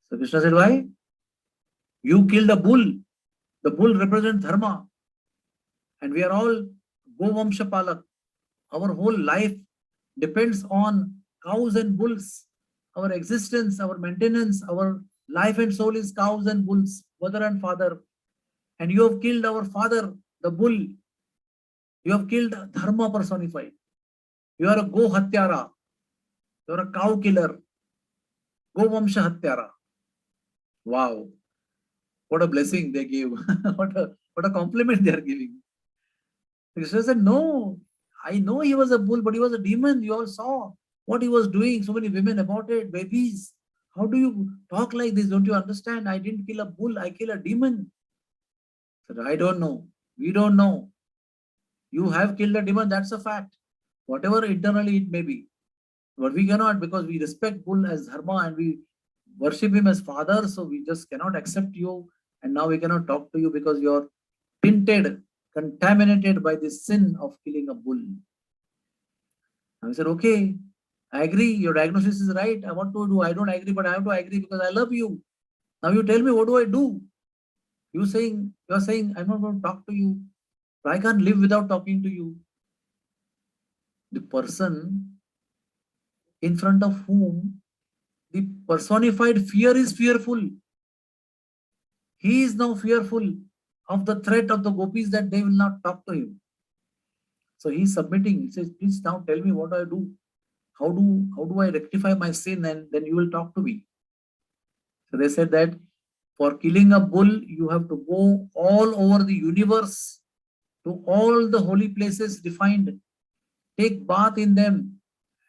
So Krishna said, why? You killed a bull. The bull represents dharma. And we are all Govamsha Palak. Our whole life depends on cows and bulls. Our existence, our maintenance, our life and soul is cows and bulls, mother and father. And you have killed our father, the bull. You have killed dharma personified. You are a Go Hatyara. You are a cow killer. Govamsha Hatyara. Wow. What a blessing they gave. what a compliment they are giving. Krishna said, no, I know he was a bull, but he was a demon. You all saw what he was doing. So many women aborted, babies. How do you talk like this? Don't you understand? I didn't kill a bull, I killed a demon. I said, I don't know. We don't know. You have killed a demon, that's a fact. Whatever internally it may be. But we cannot, because we respect bull as dharma and we worship him as father. So we just cannot accept you. And now we cannot talk to you because you're tinted, contaminated by the sin of killing a bull. I said, okay, I agree. Your diagnosis is right. I want to do. I don't agree, but I have to agree because I love you. Now you tell me, what do I do? You're saying, I'm not going to talk to you. I can't live without talking to you. The person in front of whom the personified fear is fearful. He is now fearful of the threat of the gopis that they will not talk to him. So he is submitting. He says, please now tell me what I do. How do I rectify my sin, and then you will talk to me. So they said that for killing a bull, you have to go all over the universe to all the holy places defined. Take bath in them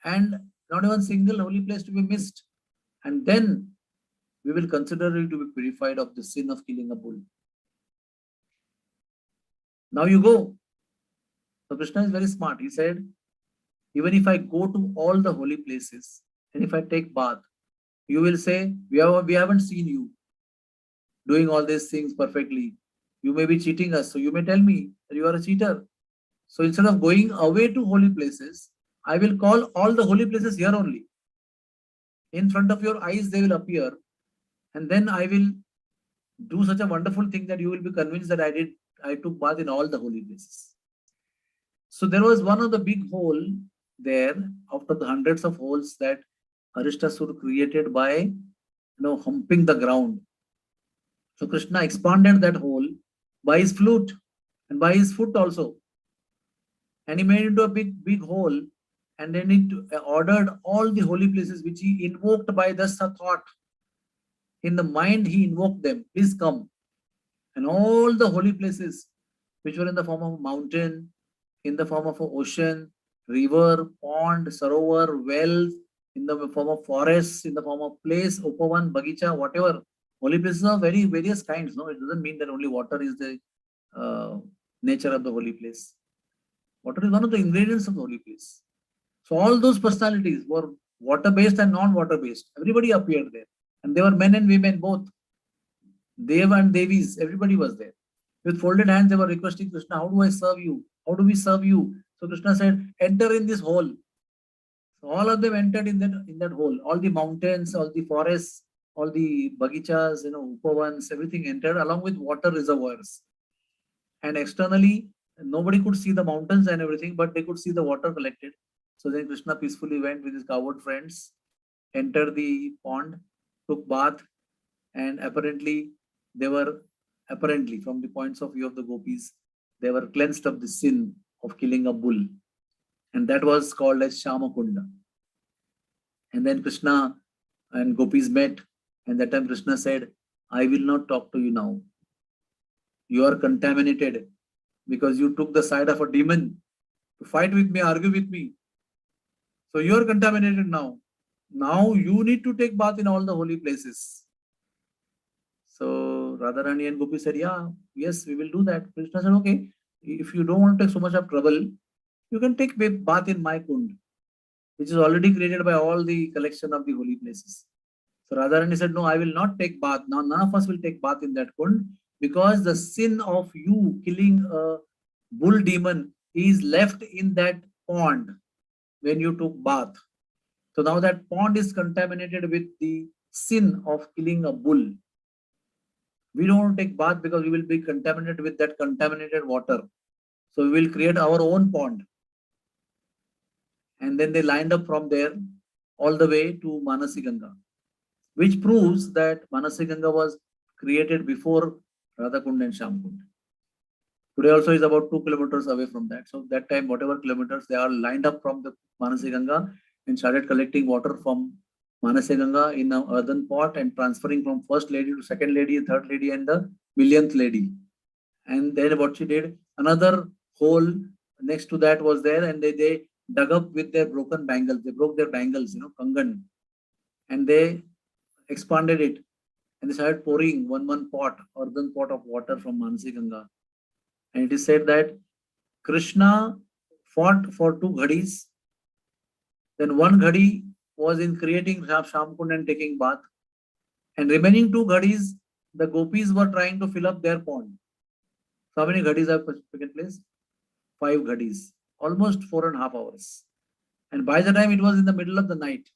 and not even single holy place to be missed. And then we will consider you to be purified of the sin of killing a bull. Now you go. So Krishna is very smart. He said, even if I go to all the holy places and if I take bath, you will say, we haven't seen you. doing all these things perfectly. You may be cheating us, so you may tell me that you are a cheater. So instead of going away to holy places, I will call all the holy places here only. In front of your eyes, they will appear, and then I will do such a wonderful thing that you will be convinced that I took bath in all the holy places. So there was one of the big hole there out of the hundreds of holes that Aristasura created by humping the ground. So Krishna expanded that hole by his flute and by his foot also, and he made into a big hole, and then it ordered all the holy places which he invoked by the thought. In the mind, he invoked them. Please come. And all the holy places, which were in the form of a mountain, in the form of an ocean, river, pond, sarovar, wells, in the form of forests, in the form of place, upavan, bagicha, whatever. Holy places are very various kinds. No, it doesn't mean that only water is the uh, nature of the holy place. Water is one of the ingredients of the holy place. So all those personalities were water-based and non-water-based. Everybody appeared there. And they were men and women both. Deva and Devis, everybody was there. With folded hands, they were requesting Krishna, how do I serve you? How do we serve you? So Krishna said, enter in this hole. So all of them entered in that hole. All the mountains, all the forests, all the bagichas, upavans, everything entered along with water reservoirs. And externally, nobody could see the mountains and everything, but they could see the water collected. So then Krishna peacefully went with his coward friends, entered the pond, took bath, and apparently from the points of view of the gopis, they were cleansed of the sin of killing a bull. And that was called as Shamakunda. And then Krishna and gopis met, and that time Krishna said, I will not talk to you now. You are contaminated because you took the side of a demon to fight with me, argue with me. So you are contaminated now. Now you need to take bath in all the holy places. So Radharani and Gopi said, yes, we will do that. Krishna said, okay, if you don't want to take so much of trouble, you can take bath in my kund, which is already created by all the collection of the holy places. So Radharani said, no, I will not take bath. Now none of us will take bath in that kund because the sin of you killing a bull demon is left in that pond when you took bath. So now that pond is contaminated with the sin of killing a bull. We don't want to take bath because we will be contaminated with that contaminated water. So we will create our own pond. And then they lined up from there all the way to Manasiganga, which proves that Manasiganga was created before Radhakund and Shamkund. Today also is about 2 kilometers away from that. So that time, whatever kilometers, they are lined up from the Manasiganga and started collecting water from Manasiganga in an earthen pot and transferring from first lady to second lady, third lady, and the millionth lady. And then what she did, another hole next to that was there, and they dug up with their broken bangles. They broke their bangles, kangan, and they expanded it, and they started pouring one pot, earthen pot of water from Manasiganga. And it is said that Krishna fought for 2 ghadis. Then 1 ghadi was in creating Shamkund and taking bath. And remaining 2 ghadis, the gopis were trying to fill up their pond. So how many ghadis have taken place? 5 ghadis, almost 4.5 hours. And by the time it was in the middle of the night,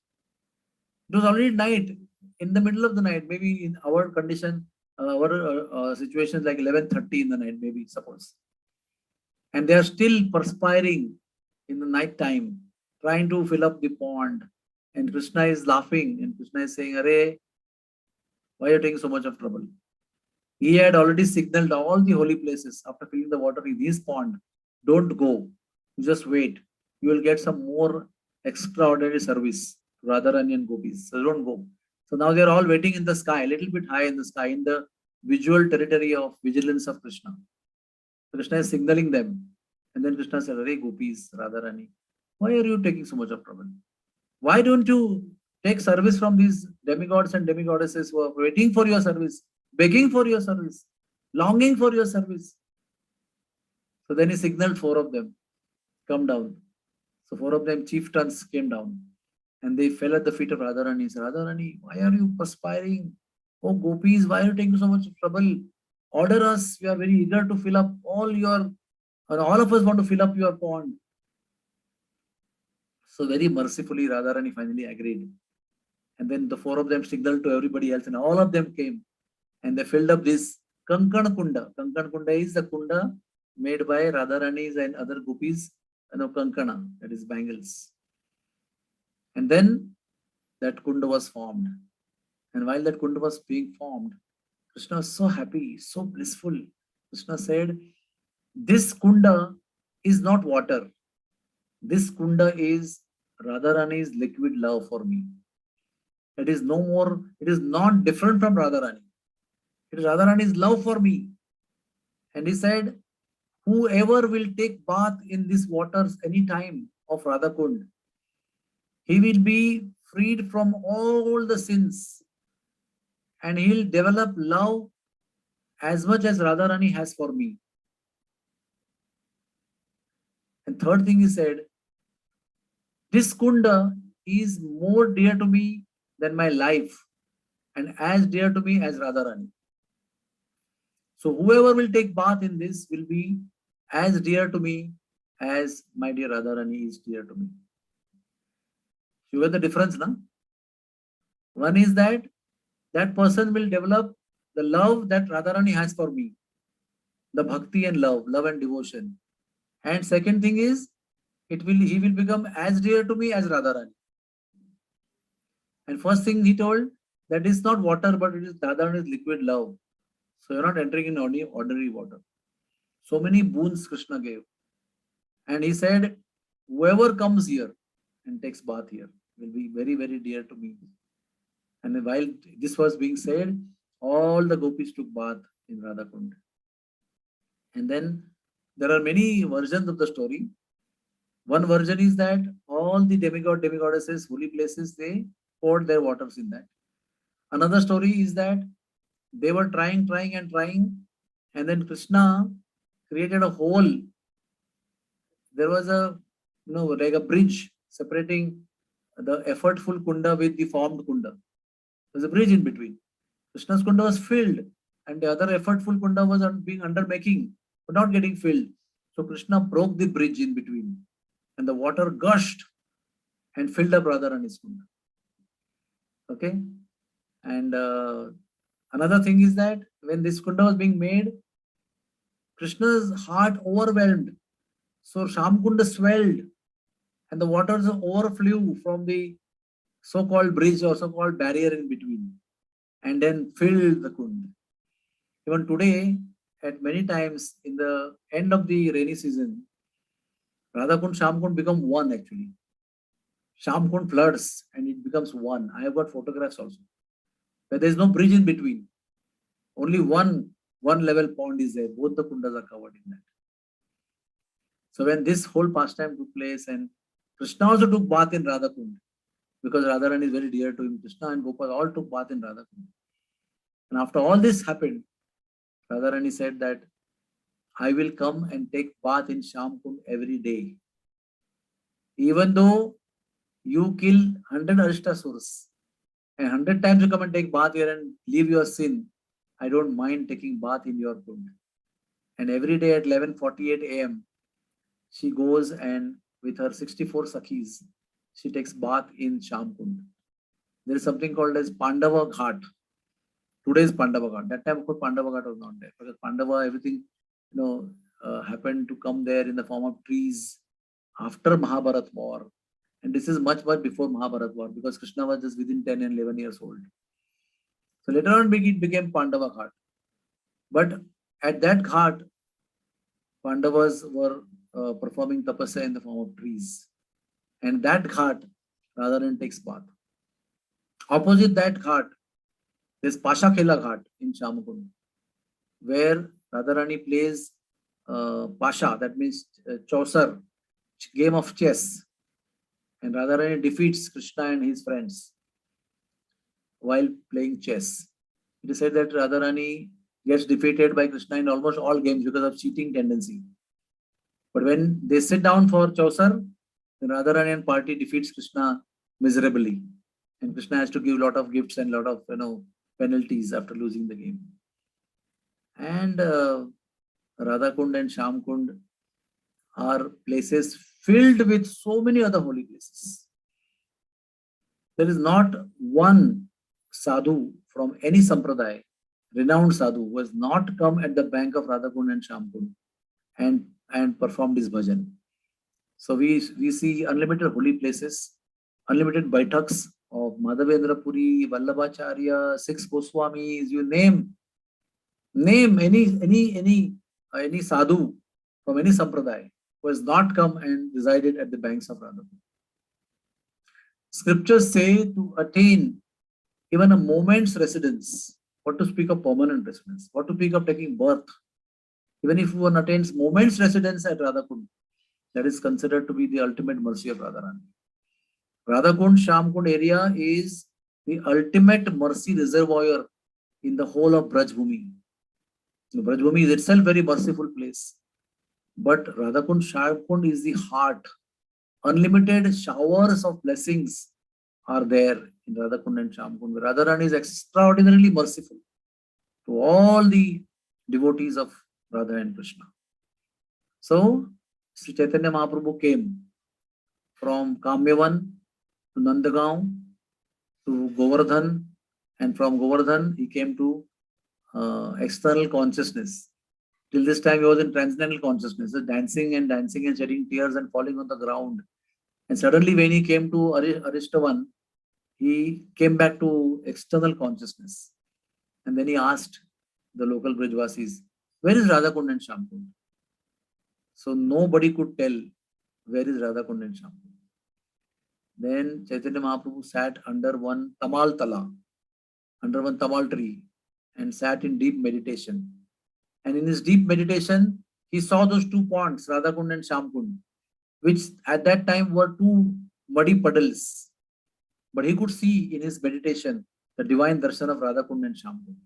it was already night, in the middle of the night, maybe in our condition, our situations like 11:30 in the night, maybe suppose. And they are still perspiring in the night time, trying to fill up the pond. And Krishna is laughing, and Krishna is saying, Arey, why are you taking so much of trouble? He had already signaled all the holy places after filling the water in his pond. Don't go. Just wait. You will get some more extraordinary service. Radharani and gopis. So don't go. So now they are all waiting in the sky, a little bit high in the sky, in the visual territory of vigilance of Krishna. Krishna is signaling them. And then Krishna said, Hey, gopis, Radharani, why are you taking so much of trouble? Why don't you take service from these demigods and demigoddesses who are waiting for your service, begging for your service, longing for your service? So then he signaled 4 of them, come down. So 4 of them chieftains came down and they fell at the feet of Radharani. He said, Radharani, why are you perspiring? Oh gopis, why are you taking so much trouble? Order us. We are very eager to fill up all of us want to fill up your pond. So very mercifully, Radharani finally agreed. And then the four of them signaled to everybody else, and all of them came. And they filled up this Kankan Kunda. Kankan Kunda is the kunda made by Radharani's and other gopis, Kankana, that is bangles. And then that kunda was formed. And while that kunda was being formed, Krishna was so happy, so blissful. Krishna said, this kunda is not water. This kunda is Radharani's liquid love for me. It is no more, it is not different from Radharani. It is Radharani's love for me. And he said, whoever will take bath in these waters any time of Radhakund, he will be freed from all the sins and he'll develop love as much as Radharani has for me. And third thing he said, this kunda is more dear to me than my life and as dear to me as Radharani. So whoever will take bath in this will be as dear to me as my dear Radharani is dear to me. You get the difference, na? One is that person will develop the love that Radharani has for me, the bhakti and love and devotion. And second thing is, he will become as dear to me as Radharani. And first thing he told, that is not water, but it is Radharani's liquid love. So you're not entering in ordinary water. So many boons Krishna gave. And he said, whoever comes here and takes bath here will be very, very dear to me. And while this was being said, all the gopis took bath in Radhakund. And then there are many versions of the story. One version is that all the demigoddesses, holy places, they poured their waters in that. Another story is that they were trying, and then Krishna created a hole. There was like a bridge separating the effortful kunda with the formed kunda. There's a bridge in between. Krishna's kunda was filled, and the other effortful kunda was being under making, but not getting filled. So Krishna broke the bridge in between, and the water gushed and filled up Radharani's kunda. Okay, and another thing is that when this kunda was being made, Krishna's heart overwhelmed. So Shamkunda swelled, and the waters overflew from the so-called bridge or so-called barrier in between, and then filled the kund. Even today, at many times in the end of the rainy season, Radhakund, Shamkund become one actually. Shamkund floods and it becomes one. I have got photographs also. But there is no bridge in between. Only one level pond is there. Both the kundas are covered in that. So when this whole pastime took place, and Krishna also took bath in Radhakund, because Radharani is very dear to him. Krishna and Gopal all took bath in Radhakund. And after all this happened, Radharani said that I will come and take bath in Shamkund every day. Even though you kill 100 Aristasuras and 100 times you come and take bath here and leave your sin, I don't mind taking bath in your kund. And every day at 11:48 a.m., she goes and with her 64 Sakhis, she takes bath in Shamkund. There is something called as Pandava Ghat. Today's Pandava Ghat. That time, of course, Pandava Ghat was not there, because Pandava, everything, happened to come there in the form of trees after Mahabharat war. And this is much, much before Mahabharat war, because Krishna was just within 10 and 11 years old. So later on, it became Pandava Ghat. But at that Ghat, Pandavas were performing tapasya in the form of trees. And that Ghat, Radharani takes bath. Opposite that Ghat, there's Pasha Khela Ghat in Shamkund, where Radharani plays Pasha, that means Chaucer, game of chess. And Radharani defeats Krishna and his friends while playing chess. It is said that Radharani gets defeated by Krishna in almost all games because of cheating tendency. But when they sit down for Chaucer, then Radharani and party defeats Krishna miserably. And Krishna has to give a lot of gifts and a lot of, penalties after losing the game. And Radhakund and Shamkund are places filled with so many other holy places. There is not one sadhu from any sampradaya, renowned sadhu, who has not come at the bank of Radhakund and Shamkund and performed his bhajan. So we see unlimited holy places, unlimited baithaks of Madhavendra Puri, Vallabhacharya, six Goswamis, you name any sadhu from any sampradaya who has not come and resided at the banks of Radhakund. Scriptures say to attain even a moment's residence, what to speak of permanent residence, what to speak of taking birth, even if one attains moment's residence at Radhakund, that is considered to be the ultimate mercy of Radharani. Radhakund Shamkund area is the ultimate mercy reservoir in the whole of Brajbhumi. Brajbhumi is itself very merciful place, but Radhakund Shamkund is the heart. Unlimited showers of blessings are there in Radhakund and Shamkund. Radharani is extraordinarily merciful to all the devotees of Radha and Krishna. So, Sri Chaitanya Mahaprabhu came from Kamyavan to Nandagaon to Govardhan, and from Govardhan he came to external consciousness. Till this time he was in transcendental consciousness, dancing and shedding tears and falling on the ground. And suddenly when he came to Aristavan, he came back to external consciousness. And then he asked the local Brijvasis, where is Radhakund and Shamkund? So nobody could tell where is Radhakund and Shamkund. Then Chaitanya Mahaprabhu sat under one tamal tala, under one tamal tree, and sat in deep meditation. And in his deep meditation, he saw those 2 ponds, Radhakund and Shamkund, which at that time were 2 muddy puddles. But he could see in his meditation the divine darshan of Radhakund and Shamkund.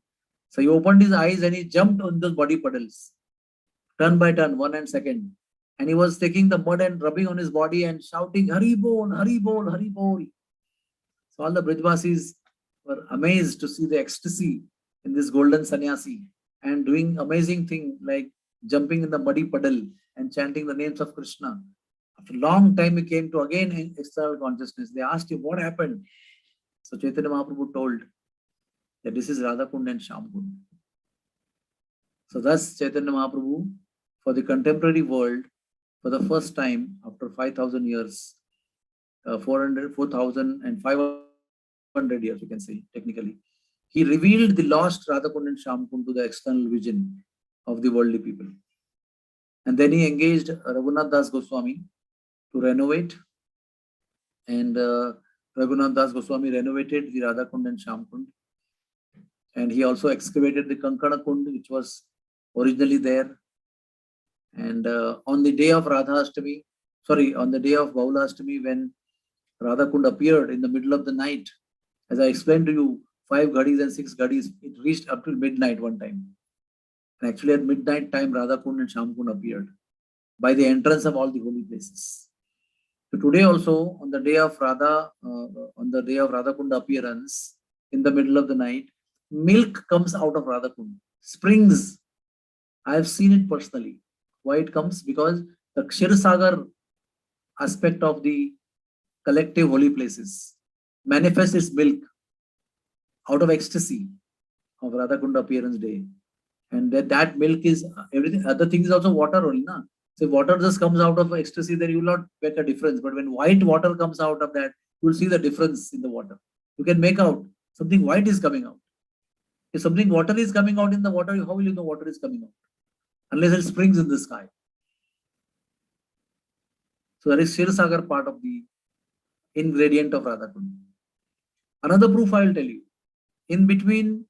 So he opened his eyes and he jumped on those muddy puddles, turn by turn, 1 and 2nd. And he was taking the mud and rubbing on his body and shouting, Hari Bol, Hari Bol, Hari Bol. So all the Brijvasis were amazed to see the ecstasy in this golden sannyasi and doing amazing thing like jumping in the muddy puddle and chanting the names of Krishna. After a long time, he came to again external consciousness. They asked him, what happened? So Chaitanya Mahaprabhu told that this is Radhakund and Shamkund. So thus Chaitanya Mahaprabhu, for the contemporary world, for the first time after 5,000 years, 4,500 years, you can say technically, he revealed the lost Radhakund and Shamkund to the external vision of the worldly people. And then he engaged Raghunath Das Goswami to renovate. And Raghunath Das Goswami renovated the Radhakund and Shamkund. And he also excavated the Kankana Kund, which was originally there. And on the day of on the day of Baula Ashtami, when Radhakund appeared in the middle of the night, as I explained to you, 5 gadis and 6 gadis, it reached up till midnight one time. And actually at midnight time, Radhakund and Shamkund appeared by the entrance of all the holy places. So today also, on the day of Radhakund appearance, in the middle of the night, milk comes out of Radhakund, springs. I have seen it personally. Why it comes? Because the Kshirosagar aspect of the collective holy places manifests its milk out of ecstasy of Radhakund appearance day. And that milk is everything. Other things is also water only. Na? So if water just comes out of ecstasy, then you will not make a difference. But when white water comes out of that, you will see the difference in the water. You can make out something white is coming out. If something water is coming out in the water, how will you know water is coming out? Unless it springs in the sky. So that is Kshirosagar part of the ingredient of Radhakund. Another proof I will tell you. In between,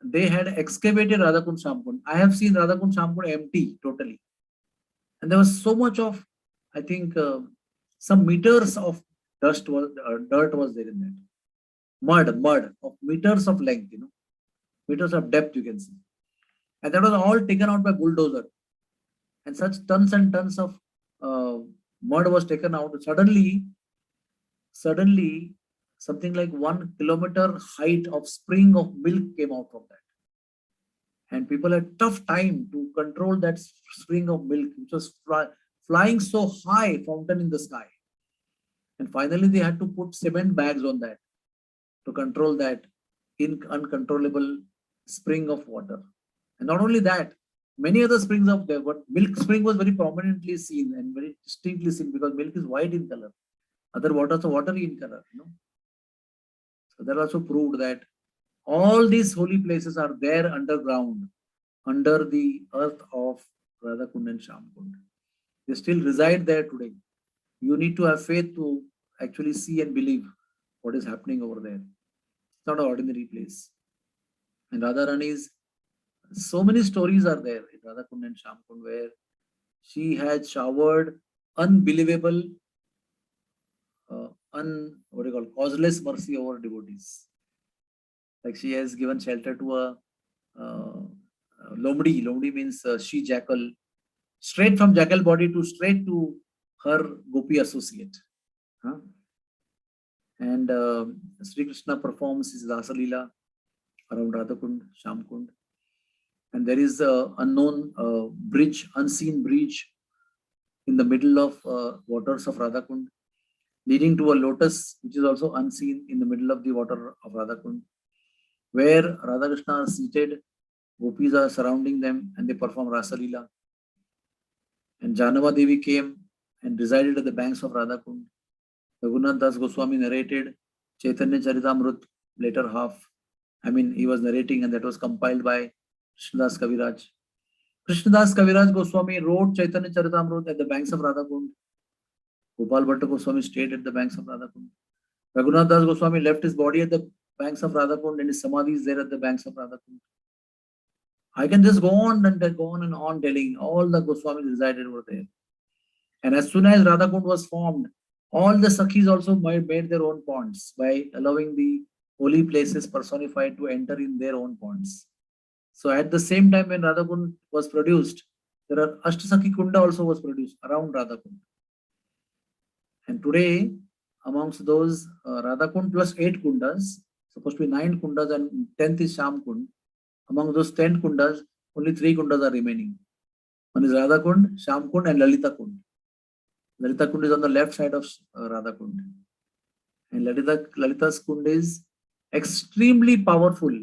they had excavated Radhakund Shamkund. I have seen Radhakund Shamkund empty totally. And there was so much of, I think, some meters of dirt was there in that. Mud of meters of length, meters of depth you can see. And that was all taken out by bulldozer. And such tons and tons of mud was taken out. Suddenly, something like 1 kilometer height of spring of milk came out from that. And people had tough time to control that spring of milk, which was flying so high, fountain in the sky. And finally, they had to put cement bags on that to control that uncontrollable spring of water. And not only that, many other springs of there, but milk spring was very prominently seen and very distinctly seen because milk is white in color. Other waters are watery in color, you know. So that also proved that all these holy places are there underground, under the earth of Radhakund and Shamkund. They still reside there today. You need to have faith to actually see and believe what is happening over there. It's not an ordinary place. And Radharani's, so many stories are there in Radhakund and Shamkund where she had showered unbelievable, what do you call, causeless mercy over devotees. Like she has given shelter to a Lomdi. Lomdi means she jackal. Straight from jackal body to straight to her gopi associate. Huh? And Sri Krishna performs his Rasa Leela around Radhakund, Shamkund. And there is a unknown bridge, unseen bridge in the middle of waters of Radhakund, leading to a lotus, which is also unseen in the middle of the water of Radhakund, where Radha Krishna are seated, gopis are surrounding them, and they perform Rasa Leela. And Janava Devi came and resided at the banks of Radhakund. Raghunath Das Goswami narrated Chaitanya Charitamrut, later half. I mean, he was narrating, and that was compiled by Krishnadas Kaviraj. Krishnadas Kaviraj Goswami wrote Chaitanya Charitamrut at the banks of Radhakund. Gopal Bhatta Goswami stayed at the banks of Radhakund. Raghunath Das Goswami left his body at the banks of Radhakund, and his samadhi is there at the banks of Radhakund. I can just go on and on telling all the Goswamis resided over there. And as soon as Radhakund was formed, all the Sakhis also made their own ponds by allowing the holy places personified to enter in their own ponds. So at the same time when Radhakund was produced, there are Ashtasakhi Kunda also was produced around Radhakund. And today, amongst those Radhakund plus 8 kundas, supposed to be 9 kundas and 10th is Shamkund. Among those 10 kundas, only 3 kundas are remaining. One is Radhakund, Shamkund, and Lalita Kund. Lalita Kund is on the left side of Radha Kund. And Lalita's Kund is extremely powerful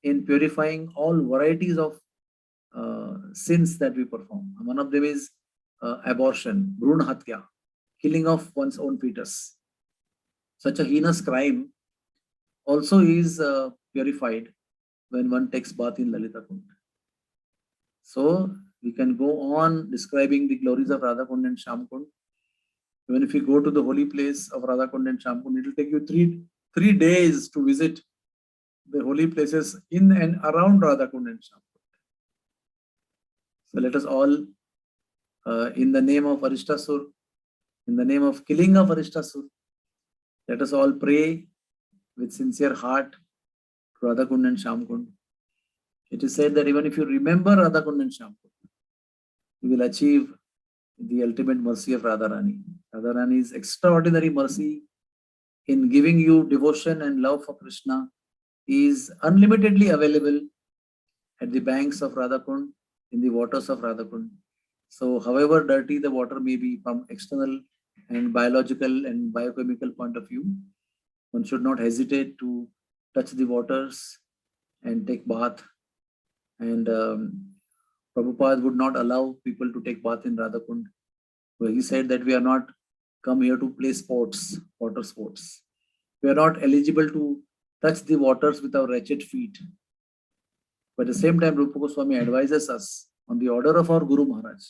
in purifying all varieties of sins that we perform. One of them is abortion, Brun Hatya, killing of one's own fetus. Such a heinous crime also is purified when one takes bath in Lalita Kund. So we can go on describing the glories of Radha Kund and Shamkund. Even if you go to the holy place of Radhakund and Shamkund, it will take you three days to visit the holy places in and around Radhakund and Shamkund. So let us all, in the name of Aristasura, in the name of killing of Aristasura, let us all pray with sincere heart to Radhakund and Shamkund. It is said that even if you remember Radhakund and Shamkund, you will achieve the ultimate mercy of Radharani. Radharani's extraordinary mercy in giving you devotion and love for Krishna is unlimitedly available at the banks of Radhakund, in the waters of Radhakund. So however dirty the water may be from external and biological and biochemical point of view, one should not hesitate to touch the waters and take bath. And Prabhupada would not allow people to take bath in Radhakund. So he said that we are not come here to play sports, water sports. We are not eligible to touch the waters with our wretched feet. But at the same time, Rupa Goswami advises us on the order of our Guru Maharaj.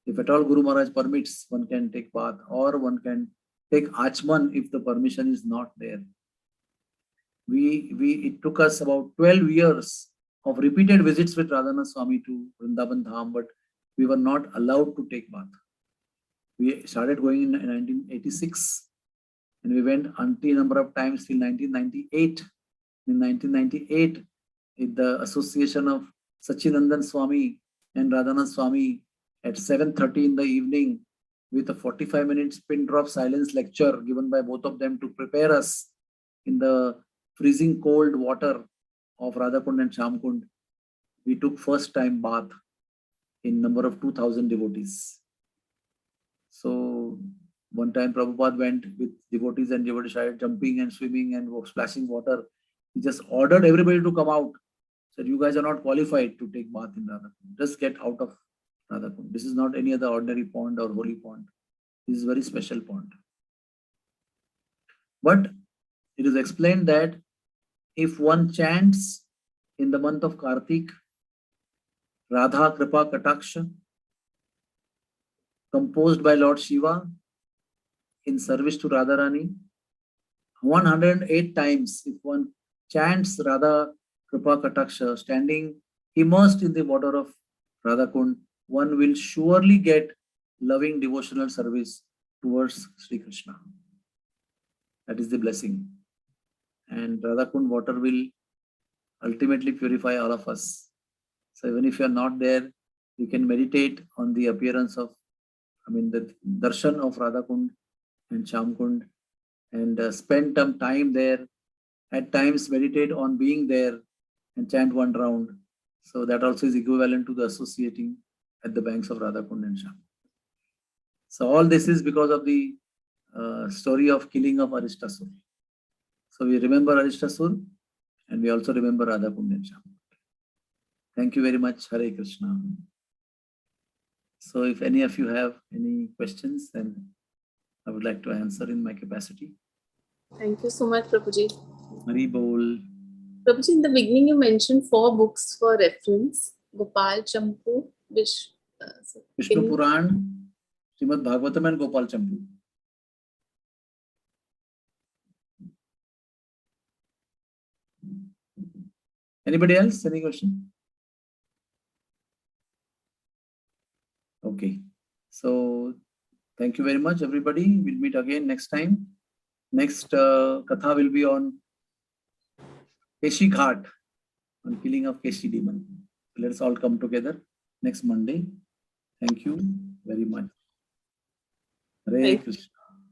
If at all Guru Maharaj permits, one can take bath or one can take Achman if the permission is not there. It took us about 12 years of repeated visits with Radhanath Swami to Vrindavan Dham, but we were not allowed to take bath. We started going in 1986 and we went until number of times till 1998. In 1998, in the association of Sachinandan Swami and Radhanath Swami at 7:30 in the evening with a 45 minutes pin drop silence lecture given by both of them to prepare us in the freezing cold water of Radhakund and Shamkund, we took first time bath in number of 2,000 devotees. So one time Prabhupada went with devotees and devotees started jumping and swimming and splashing water. He just ordered everybody to come out. Said, you guys are not qualified to take bath in Radhakund. Just get out of Radhakund. This is not any other ordinary pond or holy pond. This is a very special pond. But it is explained that if one chants in the month of Kartik, Radha Kripa Kataksha, composed by Lord Shiva in service to Radharani, 108 times, if one chants Radha Kripa Kataksha, standing immersed in the water of Radhakund, one will surely get loving devotional service towards Sri Krishna. That is the blessing. And Radhakund water will ultimately purify all of us. So even if you are not there, you can meditate on the appearance of, the darshan of Radhakund and Shamkund, and spend some time there. At times meditate on being there and chant one round. So that also is equivalent to the associating at the banks of Radhakund and Shamkund. So all this is because of the story of killing of Aristasura. So we remember Aristasura and we also remember Radhakund and Shamkund. Thank you very much. Hare Krishna. So if any of you have any questions, then I would like to answer in my capacity. Thank you so much, Prabhuji. Hari Bol. Prabhuji, in the beginning you mentioned 4 books for reference. Gopal Champu, Vishnu Puran, Srimad Bhagavatam and Gopal Champu. Anybody else? Any question? Okay. So thank you very much, everybody. We'll meet again next time. Next Katha will be on Keshi Ghat, on killing of Keshi demon. Let's all come together next Monday. Thank you very much. Hare Krishna.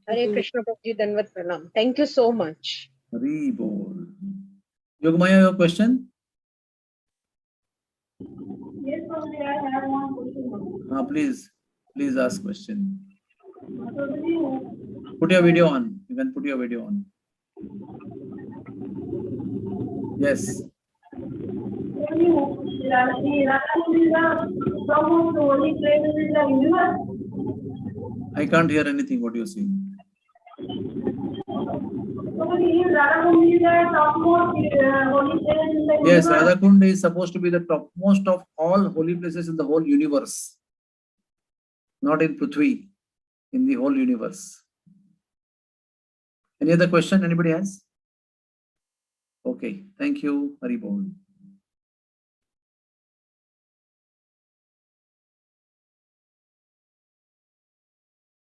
Hare Krishna Prabhuji, Dandavat Pranam. Thank you so much. Hari Bol. Yogamaya, your question? Yes, Prabhuji, I have one question. Please ask question. Put your video on. You can put your video on. Yes. I can't hear anything what you're saying. Yes, Radhakund is supposed to be the topmost of all holy places in the whole universe. Not in Prithvi, in the whole universe. Any other question anybody has? Okay, thank you. Hari Bol.